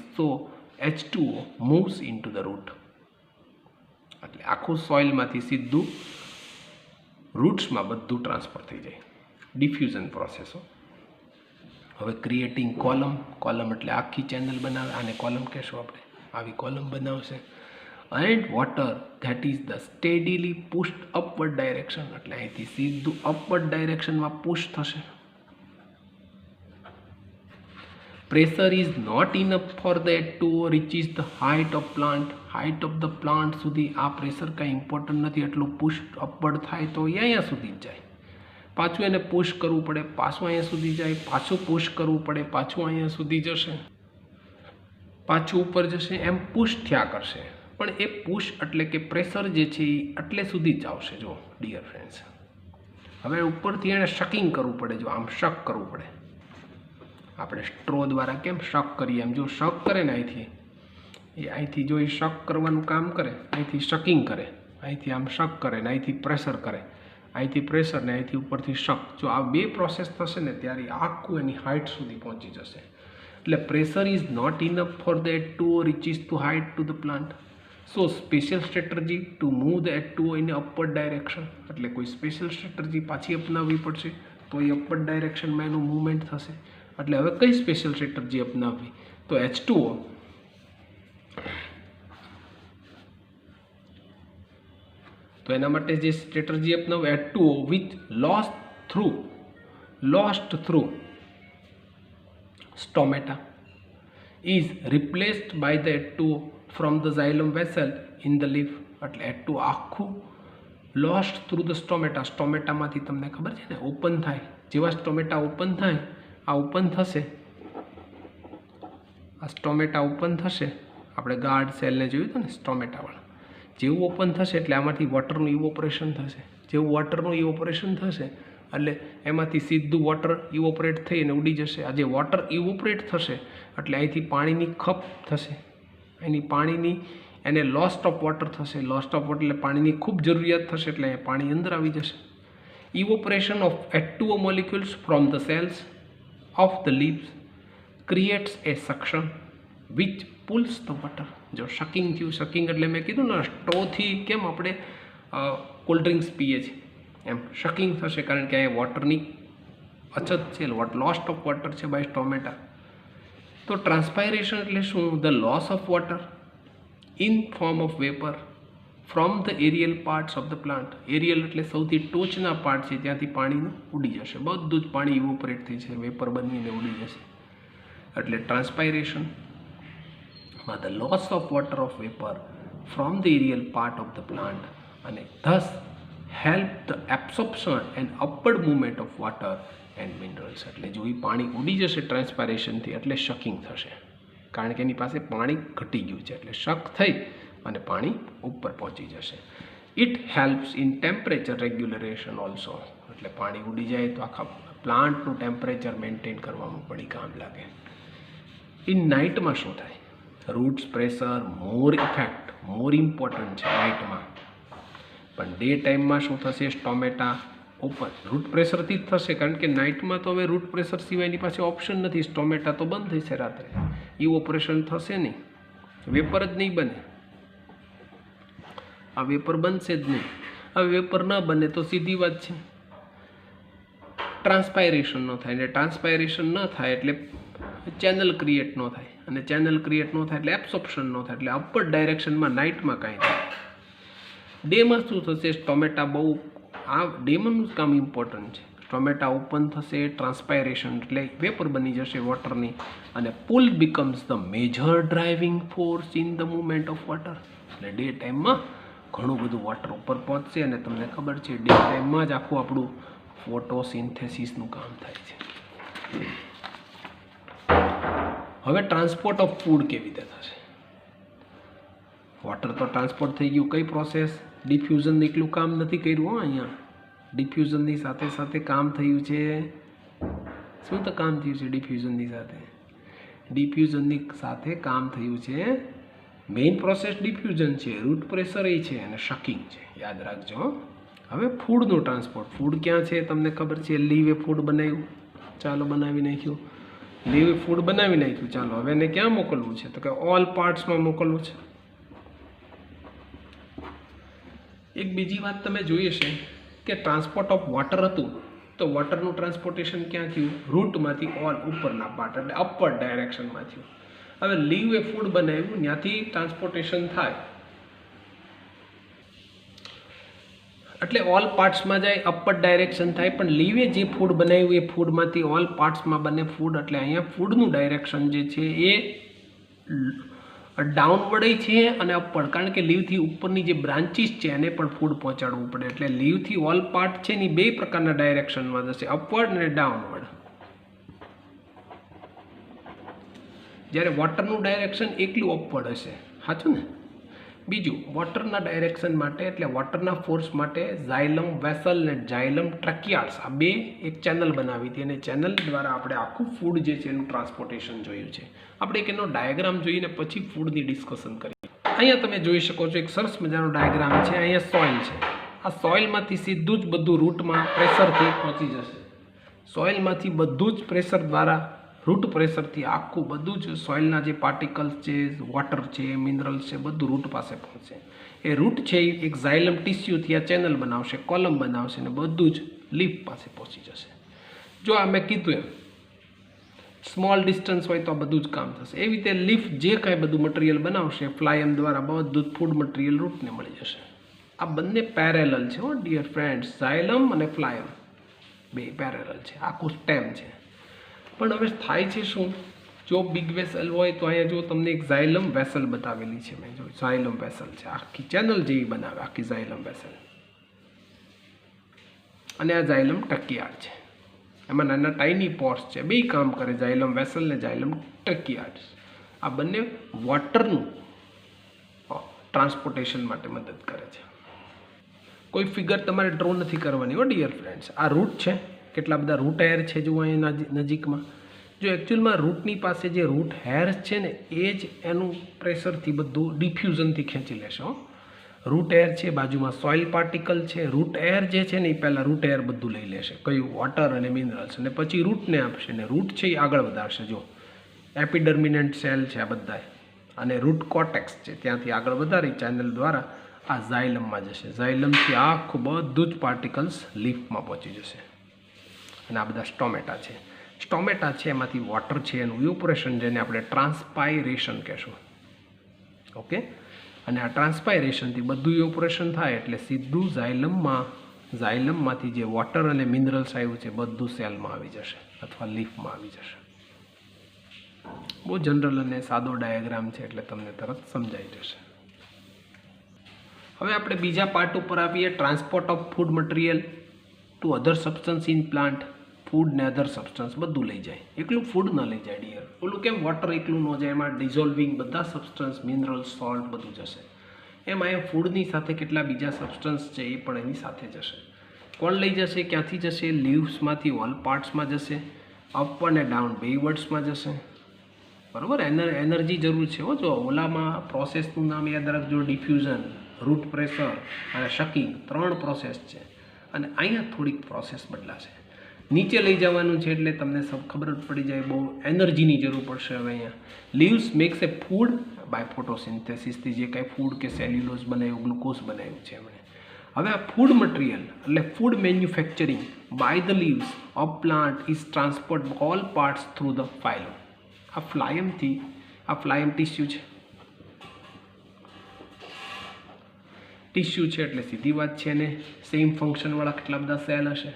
H2O moves into the root, એટલે આખું સોઇલમાંથી સીધું રૂટ્સમાં બધું ટ્રાન્સફર થઈ જાય. ડિફ્યુઝન પ્રોસેસો. હવે ક્રિએટિંગ કોલમ, કોલમ એટલે આખી ચેનલ બનાવે, આને કોલમ કહેશું આપણે. આવી કોલમ બનાવશે. And water that is the steadily pushed upward direction, એટલે અહીંથી સીધું અપવર્ડ ડાયરેક્શનમાં પુશ થશે. Pressure is not enough for the H2O reaches the height of plant, height of the plant સુધી આ પ્રેશર કાંઈ ઇમ્પોર્ટન્ટ નથી, એટલું પુશ અપવર્ડ થાય તો એ અહીંયા સુધી જ જાય. પાછું એને પુશ કરવું પડે, પાછું અહીંયા સુધી જાય, પાછું પુશ કરવું પડે, પાછું અહીંયા સુધી જશે, પાછું ઉપર જશે, એમ પુશ થયા કરશે. પણ એ પુશ એટલે કે પ્રેશર જે છે એ એટલે સુધી જ આવશે. જો ડિયર ફ્રેન્ડ્સ, હવે ઉપરથી એને શકિંગ કરવું પડે. જો આમ શક કરવું પડે, આપણે સ્ટ્રો દ્વારા કેમ શક કરીએ એમ. જો શક કરે ને અહીંથી જો એ શક કરવાનું કામ કરે, અહીંથી શકિંગ કરે, અહીંથી આમ શક કરે ને અહીંથી પ્રેશર કરે, અહીંથી પ્રેશર ને અહીંથી ઉપરથી શક. જો આ 2 પ્રોસેસ થશે ને ત્યારે આખું એની હાઇટ સુધી પહોંચી જશે. એટલે pressure is not enough for the H2O reaches to height to the plant. So special strategy to move the H2O in upward direction, એટલે કોઈ સ્પેશિયલ સ્ટ્રેટર્જી પાછી અપનાવવી પડશે તો એ અપવર્ડ ડાયરેક્શનમાં એનું મૂવમેન્ટ થશે. એટલે હવે કઈ સ્પેશિયલ સ્ટ્રેટર્જી અપનાવવી? તો H2O તો એના માટે જે સ્ટ્રેટર્જી અપનાવે H2O which lost through stomata is replaced by the H2O from the xylem vessel in the leaf. એટલે H2O આખું lost through the stomata, સ્ટોમેટામાંથી તમને ખબર છે ને ઓપન થાય. જેવા સ્ટોમેટા ઓપન થાય, આ ઓપન થશે, આ સ્ટોમેટા ઓપન થશે. આપણે ગાર્ડ સેલને જોયું હતું ને સ્ટોમેટાવાળા. જેવું ઓપન થશે એટલે આમાંથી વોટરનું ઇવોપરેશન થશે. જેવું વોટરનું ઇવોપરેશન થશે એટલે એમાંથી સીધું વોટર ઇવોપરેટ થઈ અને ઉડી જશે. આ જે વોટર ઇવોપરેટ થશે એટલે અહીંથી પાણીની ખપ થશે, એની પાણીની એને લોસ્ટ ઓફ વોટર થશે. લોસ્ટ ઓફ વોટર એટલે પાણીની ખૂબ જરૂરિયાત થશે, એટલે પાણી અંદર આવી જશે. Evaporation of H2O molecules from the cells of the leaves creates a suction which pulls the water. જો શકિંગ થયું, શકિંગ એટલે મેં કીધું ને સ્ટ્રોથી કેમ આપણે કોલ્ડ ડ્રિંક્સ પીએ છીએ એમ શકિંગ થશે, કારણ કે અહીંયા વોટરની અછત છે, લોસ્ટ ઓફ વોટર છે બાય સ્ટોમેટા. તો ટ્રાન્સપાયરેશન એટલે શું? The loss of water in form of vapour from the aerial parts of the plant. Aerial એટલે સૌથી ટોચના પાર્ટ છે, ત્યાંથી પાણીનું ઉડી જશે. બધું જ પાણી ઇવોપરેટ થઈ છે, વેપર બનીને ઉડી જશે. એટલે ટ્રાન્સપાયરેશન the loss of water of vapor from the aerial part of the plant and thus help the absorption and upward movement of water and minerals. એટલે જો એ પાણી ઉડી જશે ટ્રાન્સપાયરેશનથી એટલે શકિંગ થશે, કારણ કે એની પાસે પાણી ઘટી ગયું છે, એટલે શક થઈ અને પાણી ઉપર પહોંચી જશે. It helps in temperature regulation also. એટલે પાણી ઉડી જાય તો આખા પ્લાન્ટનું ટેમ્પરેચર મેન્ટેન કરવામાં પડી કામ લાગે. ઇન નાઇટમાં શું થાય? Roots pressure more effect, more important છે નાઇટમાં. પણ ડે ટાઈમમાં શું થશે? સ્ટોમેટા ઓપન. રૂટ પ્રેશરથી જ થશે, કારણ કે નાઇટમાં તો હવે રૂટ પ્રેશર સિવાયની પાસે ઓપ્શન નથી. સ્ટોમેટા તો બંધ થશે રાત્રે, ઇવોપરેશન થશે નહીં, વેપર જ નહીં બને. આ વેપર બનશે જ નહીં. હવે વેપર ન બને તો સીધી વાત છે, ટ્રાન્સપાયરેશન ન થાય. ને ટ્રાન્સપાયરેશન ન થાય એટલે ચેનલ ક્રિએટ ન થાય, અને ચેનલ ક્રિએટ ન થાય એટલે એબ્સોર્પ્શન ન થાય, એટલે અપર ડાયરેક્શનમાં નાઇટમાં કાંઈ થાય. ડેમાં શું થશે? સ્ટોમેટા બહુ, આ ડેમાંનું જ કામ ઇમ્પોર્ટન્ટ છે. સ્ટોમેટા ઓપન થશે, ટ્રાન્સપાયરેશન એટલે વેપર બની જશે વોટરની, અને pull becomes the major driving force in the movement of water. એટલે ડે ટાઈમમાં ઘણું બધું વોટર ઉપર પહોંચશે, અને તમને ખબર છે ડે ટાઈમમાં જ આખું આપણું ફોટોસિન્થેસિસનું કામ થાય છે. હવે ટ્રાન્સપોર્ટ ઓફ ફૂડ કેવી રીતે થશે? વોટર તો ટ્રાન્સપોર્ટ થઈ ગયું, કઈ પ્રોસેસ? ડિફ્યુઝન એકલું કામ નથી કર્યું હો. અહીંયા ડિફ્યુઝનની સાથે સાથે કામ થયું છે. શું તો કામ થયું છે ડિફ્યુઝનની સાથે? ડિફ્યુઝનની સાથે કામ થયું છે, મેઇન પ્રોસેસ ડિફ્યુઝન છે, રૂટ પ્રેશર એ છે, અને શકિંગ છે. યાદ રાખજો. હવે ફૂડનું ટ્રાન્સપોર્ટ. ફૂડ ક્યાં છે તમને ખબર છે? લીવે ફૂડ બનાવ્યું, ચાલો બનાવી નાખ્યું. લીવે ફૂડ બનાવી નાખ્યું, ચાલો હવે એને ક્યાં મોકલવું છે? તો કે ઓલ પાર્ટ્સમાં મોકલવું છે. એક બીજી વાત તમે જોઈ હશે કે ટ્રાન્સપોર્ટ ઓફ વોટર હતું, તો વોટરનું ટ્રાન્સપોર્ટેશન ક્યાં થયું? રૂટમાંથી ઓલ ઉપરના પાર્ટ, એટલે અપર ડાયરેક્શનમાં થયું. હવે લીવે ફૂડ બનાવ્યું, ત્યાંથી ટ્રાન્સપોર્ટેશન થાય એટલે ઓલ પાર્ટ્સમાં જાય, અપર ડાયરેક્શન થાય. પણ લીવે જે ફૂડ બનાવ્યું એ ફૂડમાંથી ઓલ પાર્ટ્સમાં બને ફૂડ, એટલે અહીંયા ફૂડનું ડાયરેક્શન જે છે એ ડાઉનવર્ડ છે અને અપવર્ડ, કારણ કે લીવથી ઉપરની જે બ્રાન્ચીસ છે એને પણ ફૂડ પહોંચાડવું પડે. એટલે લીવથી ઓલ પાર્ટ છે ને બે પ્રકારના ડાયરેક્શનમાં જશે, અપવર્ડ અને ડાઉનવર્ડ. જ્યારે વોટરનું ડાયરેક્શન એકલું અપવર્ડ હશે, સાચું ને? બીજું, વોટરના ડાયરેક્શન માટે એટલે વોટરના ફોર્સ માટે ઝાયલમ વેસલ ને ઝાયલમ ટ્રકિયાર્ડ્સ આ બે એક ચેનલ બનાવી હતી, અને ચેનલ દ્વારા આપણે આખું ફૂડ જે છે એનું ટ્રાન્સપોર્ટેશન જોયું છે. આપણે એક એનો ડાયાગ્રામ જોઈને પછી ફૂડની ડિસ્કશન કરીએ. અહીંયા તમે જોઈ શકો છો એક સરસ મજાનો ડાયાગ્રામ છે. અહીંયા સોઇલ છે. આ સોઇલમાંથી સીધું જ બધું રૂટમાં પ્રેશરથી પહોંચી જશે. સોઇલમાંથી બધું જ પ્રેશર દ્વારા, રૂટ પ્રેશરથી આખું બધું જ સોઇલના જે પાર્ટિકલ્સ છે, વોટર છે, મિનરલ્સ છે, બધું રૂટ પાસે પહોંચશે. એ રૂટ છે એક ઝાયલમ ટિશ્યુથી આ ચેનલ બનાવશે, કોલમ બનાવશે, અને બધું જ લીફ પાસે પહોંચી જશે. જો આ મેં કીધું એમ સ્મોલ ડિસ્ટન્સ હોય તો આ બધું જ કામ થશે. એવી રીતે લીફ જે કાંઈ બધું મટીરિયલ બનાવશે ફ્લાયમ દ્વારા બધું જ ફૂડ મટીરિયલ રૂટને મળી જશે. આ બંને પેરેલલ છે હો ડિયર ફ્રેન્ડ્સ, ઝાયલમ અને ફ્લાયમ બે પેરેલલ છે, આખું સ્ટેમ છે. પણ હવે થાય છે શું? જો બિગ વેસલ હોય તો અહીંયા જો તમને એક ઝાયલમ વેસલ બતાવેલી છે, મેં જો ઝાયલમ વેસલ છે, આખી ચેનલ જેવી બનાવે આખી ઝાયલમ વેસલ, અને આ ઝાયલમ ટ્રકિયાર્ડ છે. એમાં નાના ટાઇની પોર્સ છે, બે કામ કરે, ઝાયલમ વેસલ ને ઝાયલમ ટ્રકિયાર્ડ્સ. આ બંને વોટરનું ટ્રાન્સપોર્ટેશન માટે મદદ કરે છે. કોઈ ફિગર તમારે ડ્રો નથી કરવાની હો ડિયર ફ્રેન્ડ્સ. આ રૂટ છે, કેટલા બધા રૂટ હેર છે જો અહીંયા નજીકમાં. જો એકચ્યુઅલમાં રૂટની પાસે જે રૂટ હેર છે ને એ જ એનું પ્રેશરથી બધું ડિફ્યુઝનથી ખેંચી લેશે હો. રૂટ એર છે, બાજુમાં સોઇલ પાર્ટિકલ છે. રૂટ એર જે છે ને એ પહેલાં રૂટ એર બધું લઈ લેશે, કયું? વોટર અને મિનરલ્સ, અને પછી રૂટને આપશે, ને રૂટ છે એ આગળ વધારશે. જો એપિડર્મિનન્ટ સેલ છે આ બધા, અને રૂટ કોટેક્સ છે, ત્યાંથી આગળ વધારી ચેનલ દ્વારા આ ઝાયલમમાં જશે. ઝાયલમથી આખું બધું જ પાર્ટિકલ્સ લીફમાં પહોંચી જશે. અને આ બધા સ્ટોમેટા છે. સ્ટોમેટા છે એમાંથી વોટર છે એનું ઇવોપરેશન જેને આપણે ટ્રાન્સપાયરેશન કહેશું. ઓકે, અને આ ટ્રાન્સપાયરેશનથી બધું ઇવોપરેશન થાય એટલે સીધું ઝાયલમમાંથી જે વોટર અને મિનરલ્સ આવ્યું છે બધું સેલમાં આવી જશે અથવા લીફમાં આવી જશે. બહુ જનરલ અને સાદો ડાયાગ્રામ છે એટલે તમને તરત સમજાઈ જશે. હવે આપણે બીજા પાર્ટ ઉપર આવીએ, transport of food material to other substance in plant. Food ને અધર સબસ્ટન્સ બધું લઈ જાય, એકલું ફૂડ ન લઈ જાય ડિયર. ઓલું કેમ વોટર એકલું ન જાય, એમાં ડિઝોલ્વિંગ બધા સબસ્ટન્સ, મિનરલ્સ, સોલ્ટ બધું જશે. એમાં એ ફૂડની સાથે કેટલા બીજા સબસ્ટન્સ છે એ પણ એની સાથે જશે. કોણ લઈ જશે? ક્યાંથી જશે? લીવ્સમાંથી ઓલ પાર્ટ્સમાં જશે, અપ અને ડાઉન બે વર્ડ્સમાં જશે. બરાબર, એનર્જી જરૂર છે હો. જો ઓલામાં પ્રોસેસનું નામ યાદ રાખજો, ડિફ્યુઝન. રૂટ પ્રેશર અને શકિંગ 3 પ્રોસેસ છે અને અહીંયા થોડીક પ્રોસેસ બદલાશે. નીચે લઈ જવાનું છે એટલે તમને સબ ખબર જ પડી જાય, બહુ એનર્જીની જરૂર પડશે. હવે અહીંયા leaves makes a food by ફોટોસિન્થેસિસથી જે કાંઈ ફૂડ કે સેલ્યુલોઝ બનાવ્યું, ગ્લુકોઝ બનાવ્યું છે એમણે. હવે આ ફૂડ મટીરિયલ એટલે food manufacturing by the leaves of plant is transport all parts through the phloem. આ ફ્લાયમ ટિશ્યુ છે. ટિશ્યુ છે એટલે સીધી વાત છે ને સેમ ફંક્શનવાળા કેટલા બધા સેલ હશે.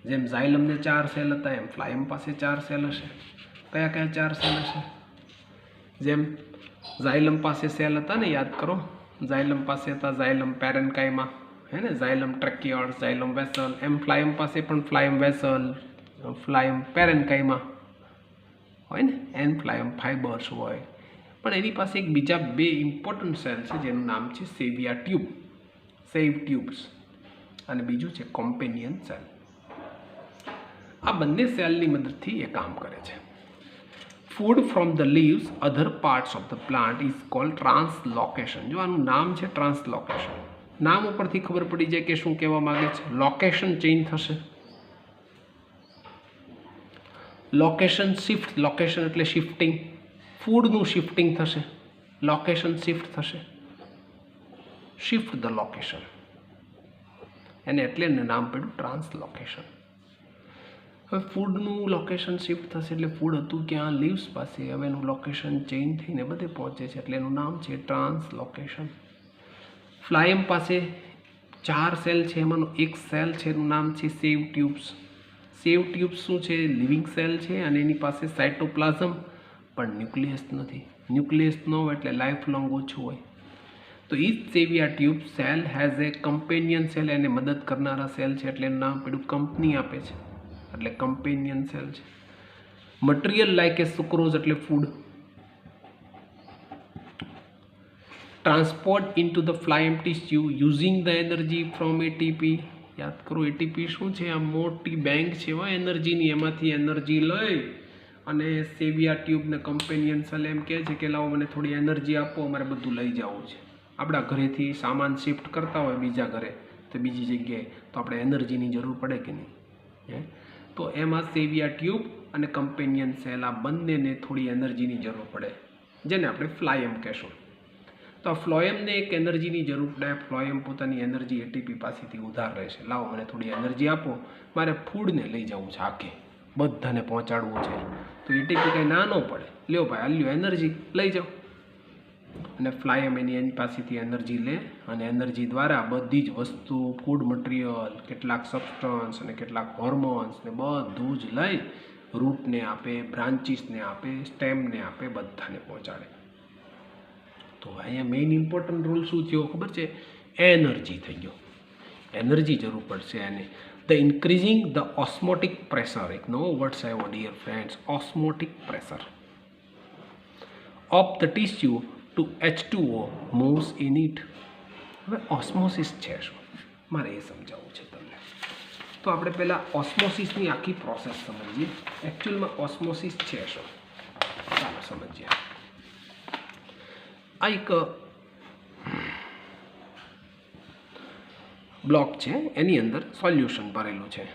જેમ ઝાયલમને 4 સેલ હતા એમ ફ્લાયમ પાસે 4 સેલ હશે. કયા કયા 4 સેલ હશે? જેમ ઝાયલમ પાસે સેલ હતા ને, યાદ કરો, ઝાયલમ પાસે હતા ઝાયલમ પેરેન્કાઇમા, હે ને, ઝાયલમ ટ્રેકિયોડ, ઝાયલમ વેસલ. એમ ફ્લાયમ પાસે પણ ફ્લાયમ વેસલ, ફ્લાયમ પેરેન્કાઇમા હોય ને, એન ફ્લાયમ ફાઇબર્સ હોય. પણ એની પાસે એક બીજા 2 ઇમ્પોર્ટન્ટ સેલ છે જેનું નામ છે સેવિયા ટ્યુબ, સેવ ટ્યુબ્સ, અને બીજું છે કોમ્પેનિયન સેલ. આ બંને સેલની મદદથી એ કામ કરે છે. Food from the leaves other parts of the plant is called translocation. જો આનું નામ છે ટ્રાન્સલોકેશન, નામ ઉપરથી ખબર પડી જાય કે શું કહેવા માંગે છે. લોકેશન ચેન્જ થશે, લોકેશન શિફ્ટ, લોકેશન એટલે શિફ્ટિંગ, ફૂડનું શિફ્ટિંગ થશે, લોકેશન શિફ્ટ થશે, શિફ્ટ ધ લોકેશન, એને એટલે નામ પડ્યું ટ્રાન્સલોકેશન. હવે ફૂડનું લોકેશન શિફ્ટ થશે એટલે ફૂડ હતું ક્યાં? લીવ્સ પાસે, હવે એનું લોકેશન ચેન્જ થઈને બધે પહોંચે છે એટલે એનું નામ છે ટ્રાન્સલોકેશન. ફ્લાયમ પાસે 4 સેલ છે, એમાંનો એક સેલ છે એનું નામ છે સેવ ટ્યુબ્સ. સેવ ટ્યુબ્સ શું છે? લિવિંગ સેલ છે અને એની પાસે સાયટોપ્લાઝમ પણ ન્યુક્લિયસ નથી. ન્યુક્લિયસ ન હોય એટલે લાઈફ લોંગ ઓછું હોય. તો ઈ સેવિયા tube cell has a companion cell, એને મદદ કરનારા સેલ છે એટલે એનું નામ પડ્યું કંપની આપે છે એટલે કમ્પેનિયન સેલ છે. મટીરિયલ લાઈક એ સુક્રોઝ એટલે food transport into the phloem tissue using the energy from ATP. યાદ કરો, એટીપી શું છે? આ મોટી બેંક છે એનર્જીની, એમાંથી એનર્જી લઈ અને સેવિયા ટ્યુબ ને કમ્પેનિયન સેલ એમ કહે છે કે લાવો મને થોડી એનર્જી આપો, અમારે બધું લઈ જવું છે. આપણા ઘરેથી સામાન શિફ્ટ કરતા હોય બીજા ઘરે તો બીજી જગ્યાએ, તો આપણે એનર્જીની જરૂર પડે કે નહીં? તો એમાં સેવિયા ટ્યુબ અને કમ્પેનિયન સેલ આ બંનેને થોડી એનર્જીની જરૂર પડે, જેને આપણે ફ્લાયમ કહેશું. તો આ ફ્લોયમને એક એનર્જીની જરૂર પડે. ફ્લોયમ પોતાની એનર્જી એટીપી પાસેથી ઉધાર રહેશે. લાવો મને થોડી એનર્જી આપો, મારે ફૂડને લઈ જવું છે, આખે બધાને પહોંચાડવું છે. તો એટીપી કંઈ ના ન પડે, લ્યો ભાઈ આલ્યો એનર્જી લઈ જાઓ. અને ફ્લાયમ એની પાસેથી એનર્જી લે અને એનર્જી દ્વારા બધી જ વસ્તુ, ફૂડ મટીરિયલ, કેટલાક સબસ્ટન્સ અને કેટલાક હોર્મોન્સ ને બધું જ લઈ રૂટને આપે, બ્રાન્ચીસને આપે, સ્ટેમને આપે, બધાને પહોંચાડે. તો અહીંયા મેઇન ઇમ્પોર્ટન્ટ રૂલ શું થયો ખબર છે? એનર્જી થઈ ગયો, એનર્જી જરૂર પડશે એને. The increasing the osmotic pressure, એક નવો વર્ડ્સ આવ્યો dear friends, osmotic pressure of the tissue to H2O moves in it. હવે ઓસ્મોસિસ છે શું? મારે એ સમજાવવું છે તમને. તો આપણે પહેલાં ઓસ્મોસિસની આખી પ્રોસેસ સમજીએ. એકચ્યુઅલમાં ઓસ્મોસિસ છે શું? ચાલો સમજીએ. આ એક બ્લોક છે, એની અંદર સોલ્યુશન ભરેલું છે.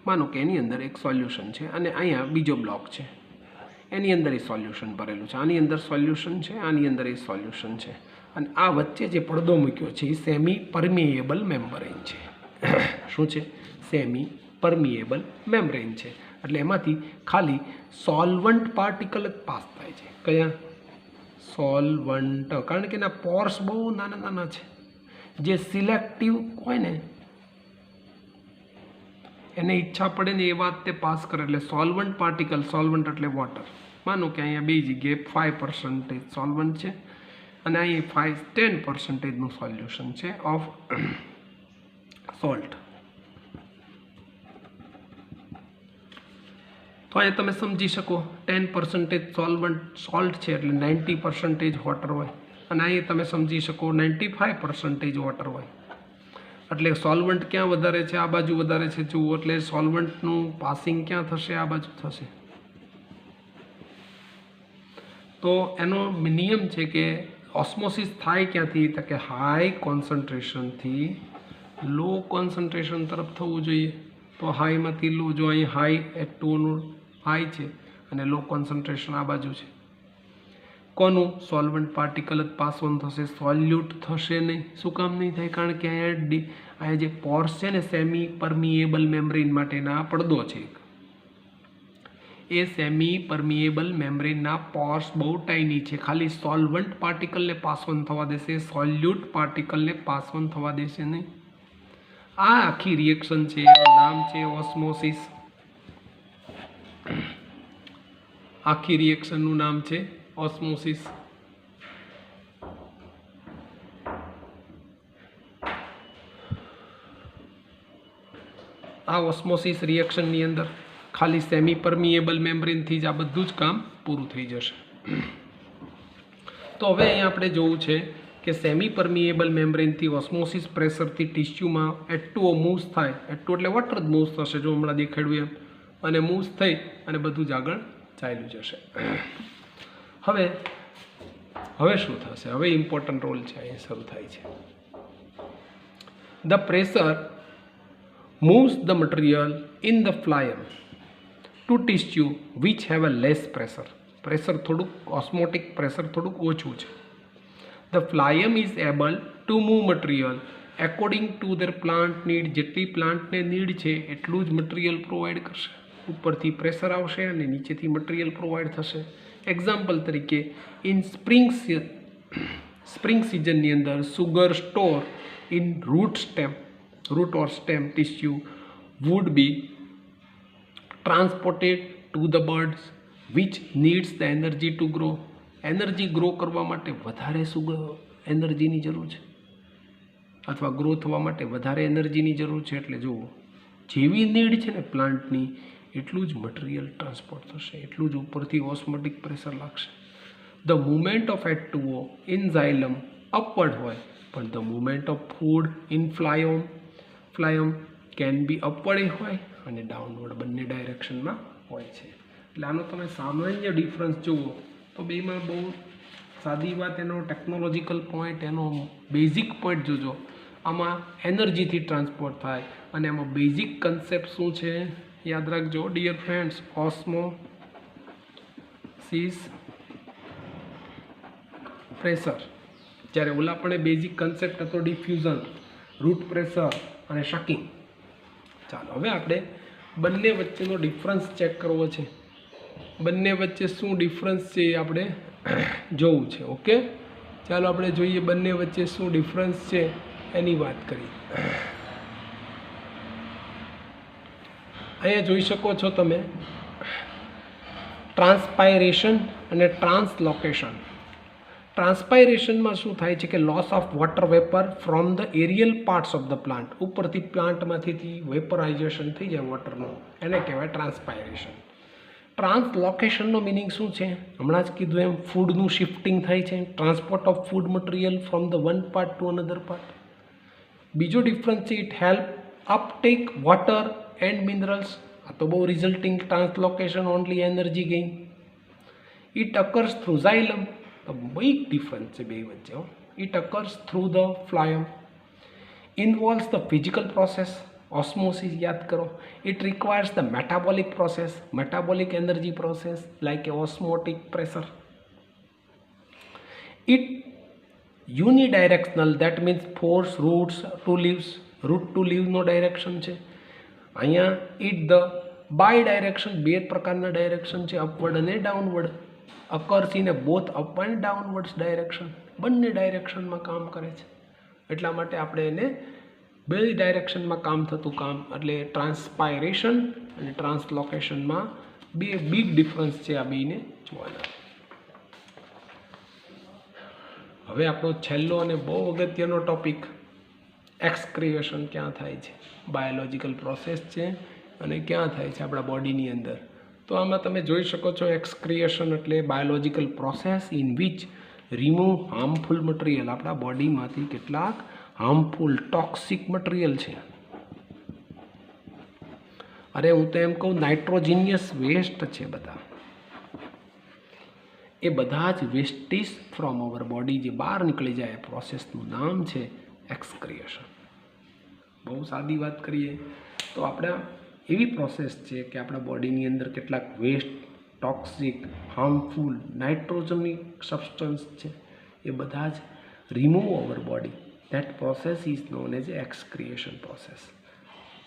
માનો કે એની અંદર એક સોલ્યુશન છે અને અહીંયા બીજો બ્લોક છે, એની અંદર એ સોલ્યુશન ભરેલું છે. આની અંદર સોલ્યુશન છે, આની અંદર એ સોલ્યુશન છે, અને આ વચ્ચે જે પડદો મૂક્યો છે એ સેમી પરમિએબલ મેમ્બ્રેન છે. શું છે? સેમી પરમિએબલ મેમ્બ્રેન છે. એટલે એમાંથી ખાલી સોલ્વન્ટ પાર્ટિકલ જ પાસ થાય છે. કયા? સોલ્વન્ટ, કારણ કે એના પોર્સ બહુ નાના નાના છે. જે સિલેક્ટિવ હોય ને એને ઈચ્છા પડે ને એ વાત તે પાસ કરે. એટલે સોલ્વન્ટ પાર્ટિકલ, સોલ્વન્ટ એટલે વોટર. માનો કે અહીંયા બે જગ્યાએ 5% સોલ્વન્ટ છે અને અહીં 10%નું સોલ્યુશન છે ઓફ સોલ્ટ. તો અહીંયા તમે સમજી શકો 10% સોલ્ટ છે એટલે 90% વોટર હોય, અને અહીંયા તમે સમજી શકો 95% વોટર હોય. એટલે સોલ્વન્ટ ક્યાં વધારે છે? આ બાજુ વધારે છે જુઓ. એટલે સોલ્વન્ટનું પાસિંગ ક્યાં થશે? આ બાજુ થશે. તો એનો નિયમ છે કે ઓસ્મોસિસ થાય ક્યાંથી? તો કે હાઈ કોન્સન્ટ્રેશનથી લો કોન્સન્ટ્રેશન તરફ થવું જોઈએ. તો હાઈમાંથી લો, જો અહીં હાઈ H2O હાઈ છે અને લો કોન્સન્ટ્રેશન આ બાજુ છે. કોનું? સોલ્વન્ટ પાર્ટિકલ જ પાસ ઓન થશે, સોલ્યુટ થશે નહીં. શું કામ નહીં થાય? કારણ કે અહીંયા જે પોર્સ છે ને, સેમી પરમિએબલ મેમ્બ્રેન માટેના પડદો છે, એ સેમી પરમિએબલ મેમ્બ્રેનના પોર્સ બહુ ટાઇની છે, ખાલી સોલ્વન્ટ પાર્ટિકલને પાસ ઓન થવા દેશે, સોલ્યુટ પાર્ટિકલને પાસ ઓન થવા દેશે નહીં. આ આખી રિએક્શન છે, એનું નામ છે ઓસ્મોસિસ. આખી રિએક્શનનું નામ છે ઓસ્મોસિસ. આ ઓસ્મોસિસ રિએક્શનની અંદર ખાલી સેમી પરમિએબલ મેમ્બ્રેનથી જ આ બધું જ કામ પૂરું થઈ જશે. તો હવે અહીંયા આપણે જોવું છે કે સેમી પરમિએબલ મેમ્બ્રેનથી ઓસ્મોસિસ પ્રેશરથી ટિશ્યુમાં H2O મૂવ્સ થાય. H2O એટલે વોટર જ મૂવ્સ થશે, જો હમણાં દેખાડ્યું એમ, અને મૂવ્સ થઈ અને બધું જ આગળ ચાલ્યું જશે. હવે શું થશે? હવે ઇમ્પોર્ટન્ટ રોલ છે, અહીંયા શરૂ થાય છે. The pressure moves the material in the phloem to tissue which have a less pressure. Pressure થોડુંક, ઓસ્મોટિક પ્રેશર થોડુંક ઓછું છે. The phloem is able to move material according to their plant need. જેટલી પ્લાન્ટને નીડ છે એટલું જ material provide કરશે. ઉપરથી પ્રેશર આવશે અને નીચેથી મટીરિયલ પ્રોવાઈડ થશે. એક્ઝામ્પલ તરીકે ઇન સ્પ્રિંગ સિઝનની અંદર sugar store in root or stem tissue would be transported to the birds which needs the energy to grow. Energy grow કરવા માટે વધારે એનર્જીની જરૂર છે, અથવા ગ્રો થવા માટે વધારે એનર્જીની જરૂર છે. એટલે જુઓ, જેવી નીડ છે ને પ્લાન્ટની, એટલું જ મટીરિયલ ટ્રાન્સપોર્ટ થશે, એટલું જ ઉપરથી ઓસ્મોટિક પ્રેશર લાગશે. The movement of H2O in xylem upward હોય, પણ the movement of food in phloem can be upward હોય અને ડાઉનવર્ડ, બંને ડાયરેક્શનમાં હોય છે. એટલે આનો તમે સામાન્ય ડિફરન્સ જુઓ તો બેમાં બહુ સાદી વાત, એનો ટેકનોલોજીકલ પોઈન્ટ, એનો બેઝિક પોઈન્ટ જોજો. આમાં એનર્જીથી ટ્રાન્સપોર્ટ થાય અને એમાં બેઝિક કન્સેપ્ટ શું છે યાદ રાખજો ડિયર ફ્રેન્ડ્સ. ઓસ્મોસિસ પ્રેશર, જ્યારે ઓલા પણ બેઝિક કન્સેપ્ટ હતો ડિફ્યુઝન, રૂટ પ્રેશર અને શકિંગ. ચાલો હવે આપણે બંને વચ્ચેનો ડિફરન્સ ચેક કરવો છે. બંને વચ્ચે શું ડિફરન્સ છે એ આપણે જોવું છે. ઓકે, ચાલો આપણે જોઈએ બંને વચ્ચે શું ડિફરન્સ છે એની વાત કરીએ. અહીંયા જોઈ શકો છો તમે ટ્રાન્સપાયરેશન અને ટ્રાન્સલોકેશન. ટ્રાન્સપાયરેશનમાં શું થાય છે કે loss of water vapour from the aerial parts of the plant. ઉપરથી પ્લાન્ટમાંથી વેપરાઇઝેશન થઈ જાય વોટરનું, એને કહેવાય ટ્રાન્સપાયરેશન. ટ્રાન્સલોકેશનનો મિનિંગ શું છે? હમણાં જ કીધું એમ, ફૂડનું શિફ્ટિંગ થાય છે, transport of food material from the one part to another part. બીજો ડિફરન્સ છે it help uptake water and minerals. આ તો બહુ resulting translocation only energy gain. It occurs through xylem. Big difference છે બે વચ્ચે. It occurs through the phloem. Involves the physical process. Osmosis યાદ કરો. It requires the metabolic process, metabolic energy process like a osmotic pressure. It unidirectional, that means force roots to leaves. Root to લીવનો direction છે. અહીંયા it the by direction, બે પ્રકારના direction છે, upward અને downward. Occurs in both up and downwards direction. બંને ડાયરેક્શનમાં કામ કરે છે. એટલા માટે આપણે એને બે ડાયરેક્શનમાં કામ થતું કામ, એટલે ટ્રાન્સપાયરેશન અને ટ્રાન્સલોકેશનમાં બે બિગ ડિફરન્સ છે આ બેને જોવાના. હવે આપણો છેલ્લો અને બહુ અગત્યનો ટોપિક, એક્સક્રિએશન ક્યાં થાય છે. બાયોલોજિકલ પ્રોસેસ છે અને ક્યાં થાય છે આપણા બોડીની અંદર. તો આમાં તમે જોઈ શકો છો એક્સક્રિએશન એટલે biological process in which remove harmful material. આપણા બોડીમાંથી કેટલાક હાર્મફુલ ટોક્સિક મટીરિયલ છે. અરે હું તો એમ કહું નાઇટ્રોજિનિયસ વેસ્ટ છે બધા. એ બધા જ વેસ્ટીસ ફ્રોમ અવર બોડી જે બહાર નીકળી જાય એ પ્રોસેસનું નામ છે એક્સક્રિએશન. બહુ સાદી વાત કરીએ તો આપણે એવી પ્રોસેસ છે કે આપણા બોડીની અંદર કેટલાક વેસ્ટ, ટોક્સિક, હાર્મફુલ, નાઇટ્રોજનની સબસ્ટન્સ છે એ બધા જ remove our body. That process is known as excretion process.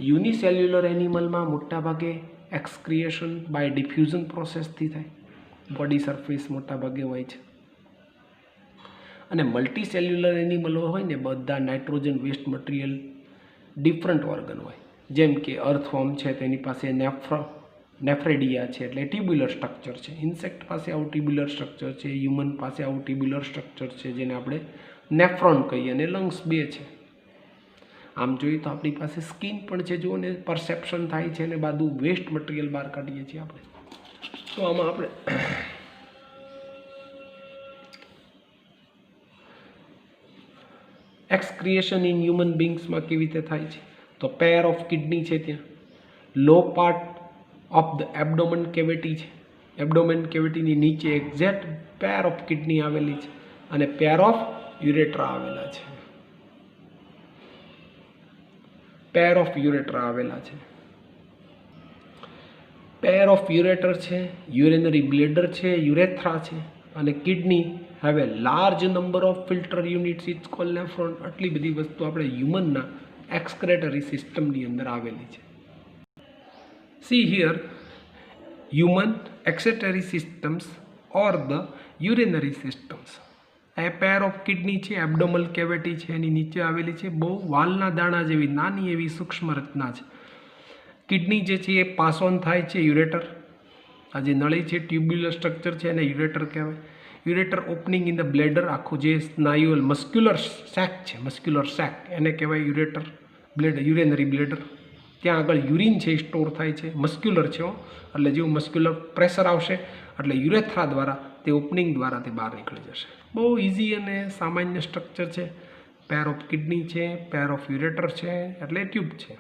Unicellular એનિમલમાં મોટાભાગે એક્સક્રિએશન બાય ડિફ્યુઝન પ્રોસેસથી થાય. બોડી સરફેસ મોટાભાગે હોય છે. અને મલ્ટી સેલ્યુલર એનિમલો હોય ને બધા nitrogen waste material different organ હોય. જેમ કે અર્થવોર્મ છે તેની પાસે નેફ્રેડિયા છે એટલે ટ્યુબ્યુલર સ્ટ્રક્ચર છે. ઇન્સેક્ટ પાસે આવું ટ્યુબ્યુલર સ્ટ્રક્ચર છે. હ્યુમન પાસે આવું ટ્યુબ્યુલર સ્ટ્રક્ચર છે જેને આપણે નેફ્રોન કહીએ અને લંગ્સ 2 છે. આમ જોઈએ તો આપણી પાસે સ્કિન પણ છે, જો ને પરસેપ્શન થાય છે અને બધું વેસ્ટ મટીરિયલ બહાર કાઢીએ છીએ આપણે. તો આમાં આપણે એક્સક્રિએશન ઇન હ્યુમન બિંગ્સમાં કેવી રીતે થાય છે તો પેર ઓફ કિડની છે, ત્યાં low part of the abdomen cavity છે. એબડોમન કેવિટીની નીચે એક્ઝેક્ટ પેર ઓફ કિડની આવેલી છે અને પેર ઓફ યુરેટ્રા આવેલા છે. પેર ઓફ યુરેટ્રા આવેલા છે. પેર ઓફ યુરેટર છે, યુરિનરી બ્લેડર છે, યુરેથ્રા છે અને kidney have a large number of filter units it's call nephron. આટલી બધી વસ્તુ આપણે હ્યુમનના એક્સક્રેટરી સિસ્ટમની અંદર આવેલી છે. See here human excretory systems or the urinary systems. એ પેર ઓફ કિડની છે, એબડોમલ કેવિટી છે, એની નીચે આવેલી છે. બહુ વાલના દાણા જેવી નાની એવી સૂક્ષ્મ રચના છે. કિડની જે છે એ પાસ ઓન થાય છે યુરેટર. આ જે નળી છે ટ્યુબ્યુલર સ્ટ્રક્ચર છે એને યુરેટર કહેવાય. Ureter opening in the bladder, આખું જે સ્નાયુઅલ મસ્ક્યુલર સેક છે, મસ્ક્યુલર સેક એને કહેવાય યુરેટર બ્લેડર, યુરિનરી બ્લેડર. ત્યાં આગળ યુરિન છે એ સ્ટોર થાય છે. મસ્ક્યુલર છે એટલે જેવું મસ્ક્યુલર પ્રેશર આવશે એટલે યુરેથ્રા દ્વારા તે ઓપનિંગ દ્વારા તે બહાર નીકળી જશે. બહુ ઇઝી અને સામાન્ય સ્ટ્રક્ચર છે. પેર ઓફ કિડની છે, પેર ઓફ યુરેટર છે એટલે ટ્યુબ છે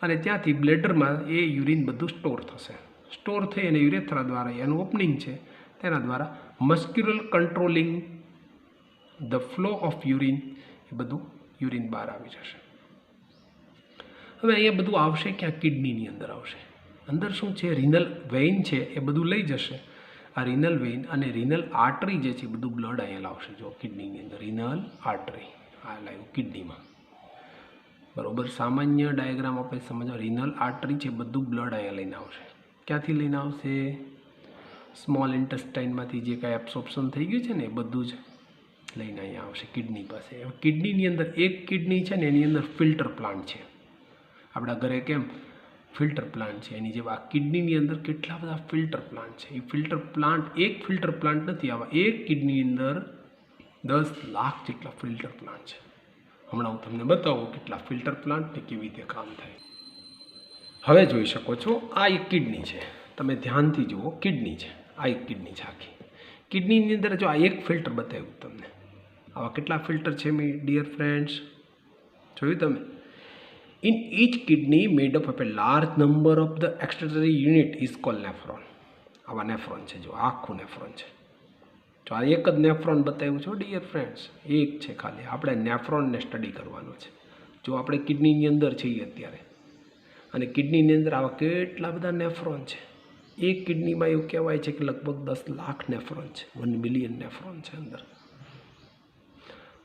અને ત્યાંથી બ્લેડરમાં એ યુરિન બધું સ્ટોર થશે. સ્ટોર થઈ અને યુરેથ્રા દ્વારા એનું ઓપનિંગ છે તેના દ્વારા muscular controlling the flow of urine, એ બધું યુરિન બહાર આવી જશે. હવે અહીંયા બધું આવશે ક્યાં? કિડનીની અંદર આવશે. અંદર શું છે? રિનલ વેઇન છે એ બધું લઈ જશે. આ રિનલ વેઇન અને રિનલ આર્ટરી જે છે બધું બ્લડ અહીંયા લાવશે. જો કિડનીની અંદર રિનલ આર્ટરી આ લાવ્યું કિડનીમાં. બરોબર, સામાન્ય ડાયાગ્રામ આપણે સમજવા. રિનલ આર્ટરી છે બધું બ્લડ અહીંયા લઈને આવશે. ક્યાંથી લઈને આવશે? સ્મોલ ઇન્ટેસ્ટાઇનમાંથી જે કાંઈ એબ્સોર્પ્શન થઈ ગયું છે ને એ બધું જ લઈને અહીંયા આવશે કિડની પાસે. કિડનીની અંદર એક કિડની છે ને એની અંદર ફિલ્ટર પ્લાન્ટ છે. આપણા ઘરે કેમ ફિલ્ટર પ્લાન્ટ છે એની જેવા આ કિડનીની અંદર કેટલા બધા ફિલ્ટર પ્લાન્ટ છે. એ ફિલ્ટર પ્લાન્ટ એક ફિલ્ટર પ્લાન્ટ નથી, આવા એક કિડનીની અંદર 10 લાખ જેટલા ફિલ્ટર પ્લાન્ટ છે. હમણાં હું તમને બતાવું કેટલા ફિલ્ટર પ્લાન્ટ ને કેવી રીતે કામ થાય. હવે જોઈ શકો છો આ એક કિડની છે, તમે ધ્યાનથી જુઓ. કિડની છે, આ એક કિડની છે આખી. કિડનીની અંદર જો આ એક ફિલ્ટર બતાવ્યું તમને. આવા કેટલા ફિલ્ટર છે મી ડિયર ફ્રેન્ડ્સ? જોયું તમે? In each kidney made up of a large number of the excretory unit is called nephron. આવા નેફ્રોન છે. જો આખું નેફ્રોન છે. જો આ એક જ નેફ્રોન બતાવ્યું છે ડિયર ફ્રેન્ડ્સ, એક છે ખાલી. આપણે નેફ્રોનને સ્ટડી કરવાનો છે. જો આપણે કિડનીની અંદર છીએ અત્યારે અને કિડનીની અંદર આવા કેટલા બધા નેફ્રોન છે. એક કિડનીમાં એવું કહેવાય છે કે લગભગ 10 લાખ નેફ્રોન છે, 1 મિલિયન નેફ્રોન છે અંદર.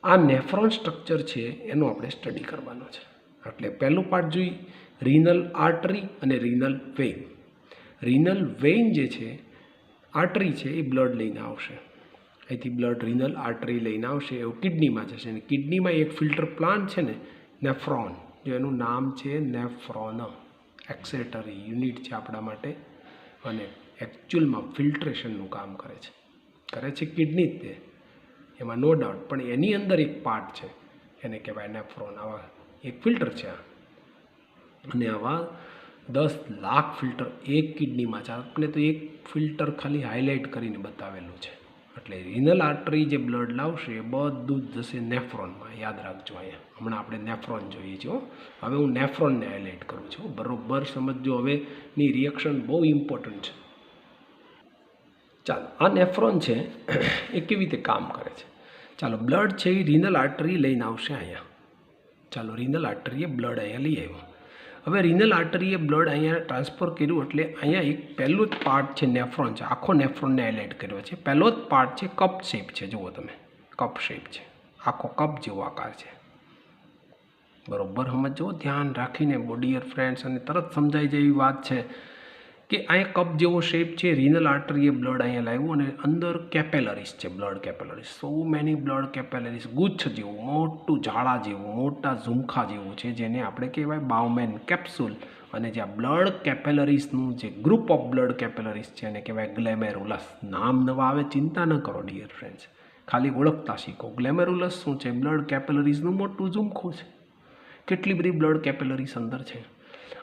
આ નેફ્રોન સ્ટ્રક્ચર છે એનો આપણે સ્ટડી કરવાનો છે. એટલે પહેલું પાર્ટ જોઈ રિનલ આર્ટરી અને રિનલ વેઇન. રિનલ વેઇન જે છે, આર્ટરી છે એ બ્લડ લઈને આવશે. અહીંથી બ્લડ રિનલ આર્ટરી લઈને આવશે, એવું કિડનીમાં જશે. અને કિડનીમાં એક ફિલ્ટર પ્લાન્ટ છે ને નેફ્રોન, જો એનું નામ છે નેફ્રોન. એક્સેટરી યુનિટ છે આપણા માટે અને એકચ્યુઅલમાં ફિલ્ટ્રેશનનું કામ કરે છે કિડની જ તે, એમાં નો ડાઉટ. પણ એની અંદર એક પાર્ટ છે એને કહેવાય નેફ્રોન. આવા એક ફિલ્ટર છે અને આવા 10 લાખ ફિલ્ટર એક કિડનીમાં છે. આપણે તો એક ફિલ્ટર ખાલી હાઇલાઇટ કરીને બતાવેલું છે. એટલે રિનલ આર્ટરી જે બ્લડ લાવશે એ બધું જ જશે નેફ્રોનમાં. યાદ રાખજો, અહીંયા હમણાં આપણે નેફ્રોન જોઈએ છીએ. હવે હું નેફ્રોનને હાઇલાઇટ કરું છું, બરોબર સમજો. હવેની રિએક્શન બહુ ઇમ્પોર્ટન્ટ છે. ચાલો, આ નેફ્રોન છે એ કેવી રીતે કામ કરે છે? ચાલો, બ્લડ છે એ રીનલ આર્ટરી લઈને આવશે અહીંયા. ચાલો, રીનલ આર્ટરીએ બ્લડ અહીંયા લઈ આવ્યો. હવે રીનલ આર્ટરીએ બ્લડ અહીંયા ટ્રાન્સફર કર્યું એટલે અહીંયા એક પહેલો જ પાર્ટ છે નેફ્રોન છે, આખો નેફ્રોનને હાઇલાઇટ કર્યો છે. પહેલો જ પાર્ટ છે કપ શેપ છે, જુઓ તમે, કપ શેપ છે, આખો કપ જેવો આકાર છે. બરોબર સમજો, ધ્યાન રાખીને ડિયર ફ્રેન્ડ્સ, અને તરત સમજાઈ જાય એવી વાત છે કે અહીંયા કપ જેવો શેપ છે. રીનલ આર્ટરીએ બ્લડ અહીંયા લાવ્યું અને અંદર કેપેલરીસ છે, બ્લડ કેપેલરીસ, સો મેની બ્લડ કેપેલરીસ, ગુચ્છ જેવું, મોટું ઝાડા જેવું, મોટા ઝુમખા જેવું છે, જેને આપણે કહેવાય બાઉમેન કેપ્સ્યુલ. અને જે આ બ્લડ કેપેલરીસનું જે ગ્રુપ ઓફ બ્લડ કેપેલરીસ છે એને કહેવાય ગ્લેમેરુલસ. નામ નવા આવે, ચિંતા ન કરો ડિયર ફ્રેન્ડ્સ, ખાલી ઓળખતા શીખો. ગ્લેમેરુલસ શું છે? બ્લડ કેપેલરીસનું મોટું ઝુમખું છે. કેટલી બધી બ્લડ કેપેલરીસ અંદર છે,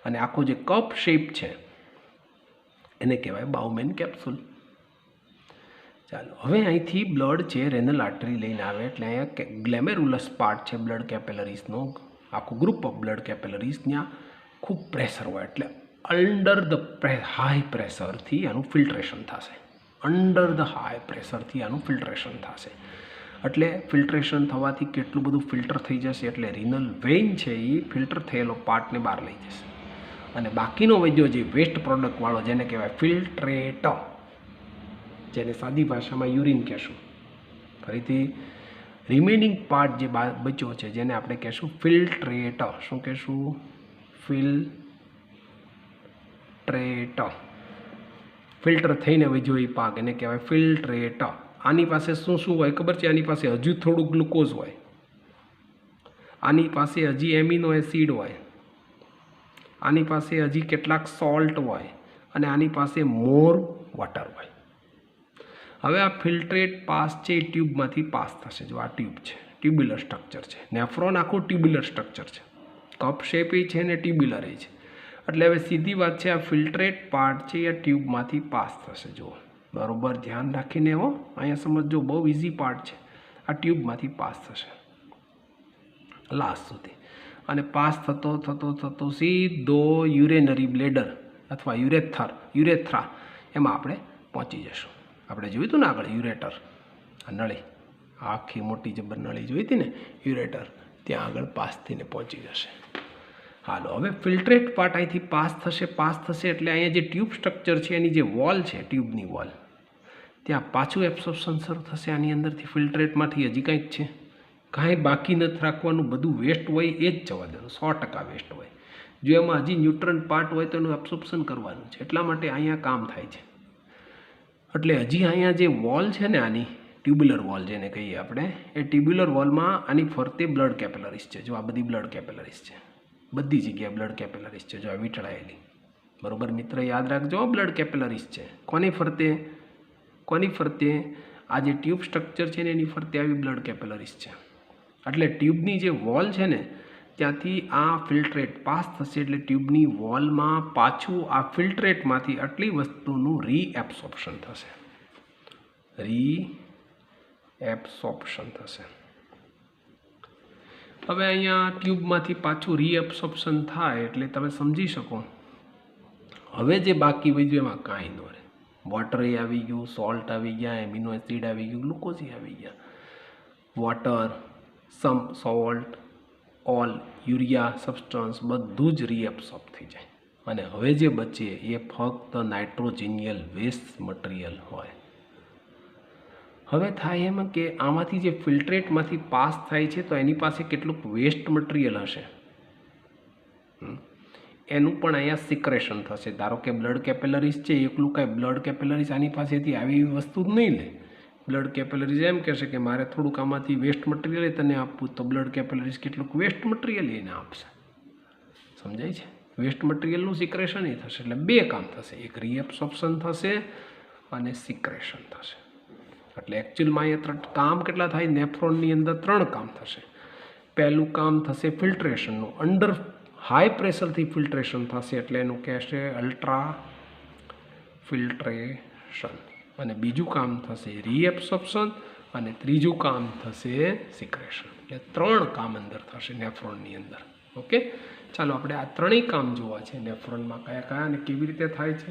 અને આખો જે કપ શેપ છે એને કહેવાય બાઉમેન કેપ્સ્યુલ. ચાલો, હવે અહીંથી બ્લડ છે રેનલ આર્ટરી લઈને આવે એટલે અહીંયા ગ્લેમેરુલસ પાર્ટ છે બ્લડ કેપેલરીસનો, આખું ગ્રુપ ઓફ બ્લડ કેપેલરીસ. ત્યાં ખૂબ પ્રેશર હોય એટલે અંડર ધ હાઈ પ્રેશરથી આનું ફિલ્ટ્રેશન થશે. અંડર ધ હાઈ પ્રેશરથી આનું ફિલ્ટ્રેશન થશે. એટલે ફિલ્ટ્રેશન થવાથી કેટલું બધું ફિલ્ટર થઈ જશે એટલે રીનલ વેઇન છે એ ફિલ્ટર થયેલો પાર્ટને બહાર લઈ જશે. અને બાકીનો વધ્યો જે વેસ્ટ પ્રોડક્ટવાળો, જેને કહેવાય ફિલ્ટ્રેટ, જેને સાદી ભાષામાં યુરિન કહેશું. ફરીથી રિમેનિંગ પાર્ટ જે બચ્યો છે જેને આપણે કહેશું ફિલ્ટ્રેટ. શું કહેશું? ફિલ્ટ્રેટ. ફિલ્ટર થઈને વધ્યો એ પાક એને કહેવાય ફિલ્ટ્રેટ. આની પાસે શું શું હોય ખબર છે? આની પાસે હજુ થોડું ગ્લુકોઝ હોય, આની પાસે હજી એમિનો એસિડ હોય, આની પાસે હજી કેટલાક સોલ્ટ હોય, અને આની પાસે મોર વોટર હોય. હવે આ ફિલ્ટ્રેટ પાસ છે એ ટ્યુબમાંથી પાસ થશે. જો આ ટ્યુબ છે, ટ્યુબ્યુલર સ્ટ્રક્ચર છે. નેફ્રોન આખું ટ્યુબ્યુલર સ્ટ્રક્ચર છે, કપ શેપ એ છે ને ટ્યુબ્યુલર એ છે. એટલે હવે સીધી વાત છે, આ ફિલ્ટ્રેટ પાર્ટ છે એ ટ્યુબમાંથી પાસ થશે. જુઓ, બરાબર ધ્યાન રાખીને હો, અહીંયા સમજો, બહુ ઇઝી પાર્ટ છે. આ ટ્યુબમાંથી પાસ થશે લાસ્ટ સુધી, અને પાસ થતો થતો થતો સીધો યુરેનરી બ્લેડર અથવા યુરેથ્રા એમાં આપણે પહોંચી જશું. આપણે જોયું હતું ને આગળ યુરેટર, આ નળી, આખી મોટી જબર નળી જોઈ હતી ને, યુરેટર, ત્યાં આગળ પાસ થઈને પહોંચી જશે. હાલો, હવે ફિલ્ટ્રેટ પાર્ટ અહીંથી પાસ થશે એટલે અહીંયા જે ટ્યુબ સ્ટ્રક્ચર છે એની જે વોલ છે, ટ્યુબની વોલ, ત્યાં પાછું એબ્સોર્પ્શન શરૂ થશે આની અંદરથી. ફિલ્ટ્રેટમાંથી હજી કંઈક છે, કાંઈ બાકી નથી રાખવાનું, બધું વેસ્ટ હોય એ જ જવા દેવાનું, 100% વેસ્ટ હોય. જો એમાં હજી ન્યુટ્રન્ટ પાર્ટ હોય તો એનું એબ્સોર્પ્શન કરવાનું છે, એટલા માટે અહીંયા કામ થાય છે. એટલે હજી અહીંયા જે વોલ છે ને, આની ટ્યુબ્યુલર વોલ જેને કહીએ આપણે, એ ટ્યુબ્યુલર વોલમાં આની ફરતે બ્લડ કેપેલરીસ છે. જો આ બધી બ્લડ કેપેલરીસ છે, બધી જગ્યાએ બ્લડ કેપેલરીસ છે. જો આ વીંટળાયેલી, બરાબર મિત્ર, યાદ રાખજો, બ્લડ કેપેલરીસ છે. કોની ફરતે? આ જે ટ્યુબ સ્ટ્રક્ચર છે ને એની ફરતે આવી બ્લડ કેપેલરીસ છે. એટલે ટ્યુબની જે વોલ છે ને ત્યાંથી આ ફિલ્ટ્રેટ પાસ થશે એટલે ટ્યુબની વોલમાં પાછું આ ફિલ્ટ્રેટમાંથી આટલી વસ્તુનું રીએબ્સોર્પ્શન થશે. હવે અહીંયા ટ્યુબમાંથી પાછું રીએબ્સોર્પ્શન થાય એટલે તમે સમજી શકો, હવે જે બાકી વધ્યું એમાં કાંઈ ન રહે. વોટર આવી ગયું, સોલ્ટ આવી ગયા, એમિનો એસિડ આવી ગયું, ગ્લુકોઝ આવી ગયા. વોટર, સમ સોલ્ટ, ઓલ યુરિયા સબસ્ટન્સ બધું જ રીએબ્સોર્બ થઈ જાય. અને હવે જે બચે એ ફક્ત નાઇટ્રોજેનિયલ વેસ્ટ મટીરિયલ હોય. હવે થાય એમ કે આમાંથી જે ફિલ્ટ્રેટમાંથી પાસ થાય છે તો એની પાસે કેટલુંક વેસ્ટ મટીરિયલ હશે, એનું પણ અહીંયા સિક્રેશન થશે. ધારો કે બ્લડ કેપેલરીઝ છે, એકલું કાંઈ બ્લડ કેપેલરીઝ આની પાસેથી આવી વસ્તુ જ નહીં લે. બ્લડ કેપેલરીઝ એમ કહેશે કે મારે થોડુંક આમાંથી વેસ્ટ મટીરિયલ તને આપવું, તો બ્લડ કેપેલરીઝ કેટલુંક વેસ્ટ મટીરિયલ એને આપશે. સમજાય છે? વેસ્ટ મટીરિયલનું સિક્રેશન એ થશે. એટલે બે કામ થશે, એક રીએબ્સોર્પ્શન થશે અને સિક્રેશન થશે. એટલે એકચ્યુઅલમાં અહીંયા કામ કેટલા થાય? નેફ્રોનની અંદર 3 કામ થશે. પહેલું કામ થશે ફિલ્ટ્રેશનનું, અંડર હાઈ પ્રેશરથી ફિલ્ટ્રેશન થશે એટલે એનું કહેશે અલ્ટ્રા ફિલ્ટ્રેશન. અને બીજું કામ થશે રીએબ્સોર્પ્શન, અને ત્રીજું કામ થશે સિક્રેશન. એટલે 3 કામ અંદર થશે નેફ્રોનની અંદર. ઓકે, ચાલો આપણે આ 3 કામ જોવા છે નેફ્રોનમાં, કયા કયા અને કેવી રીતે થાય છે.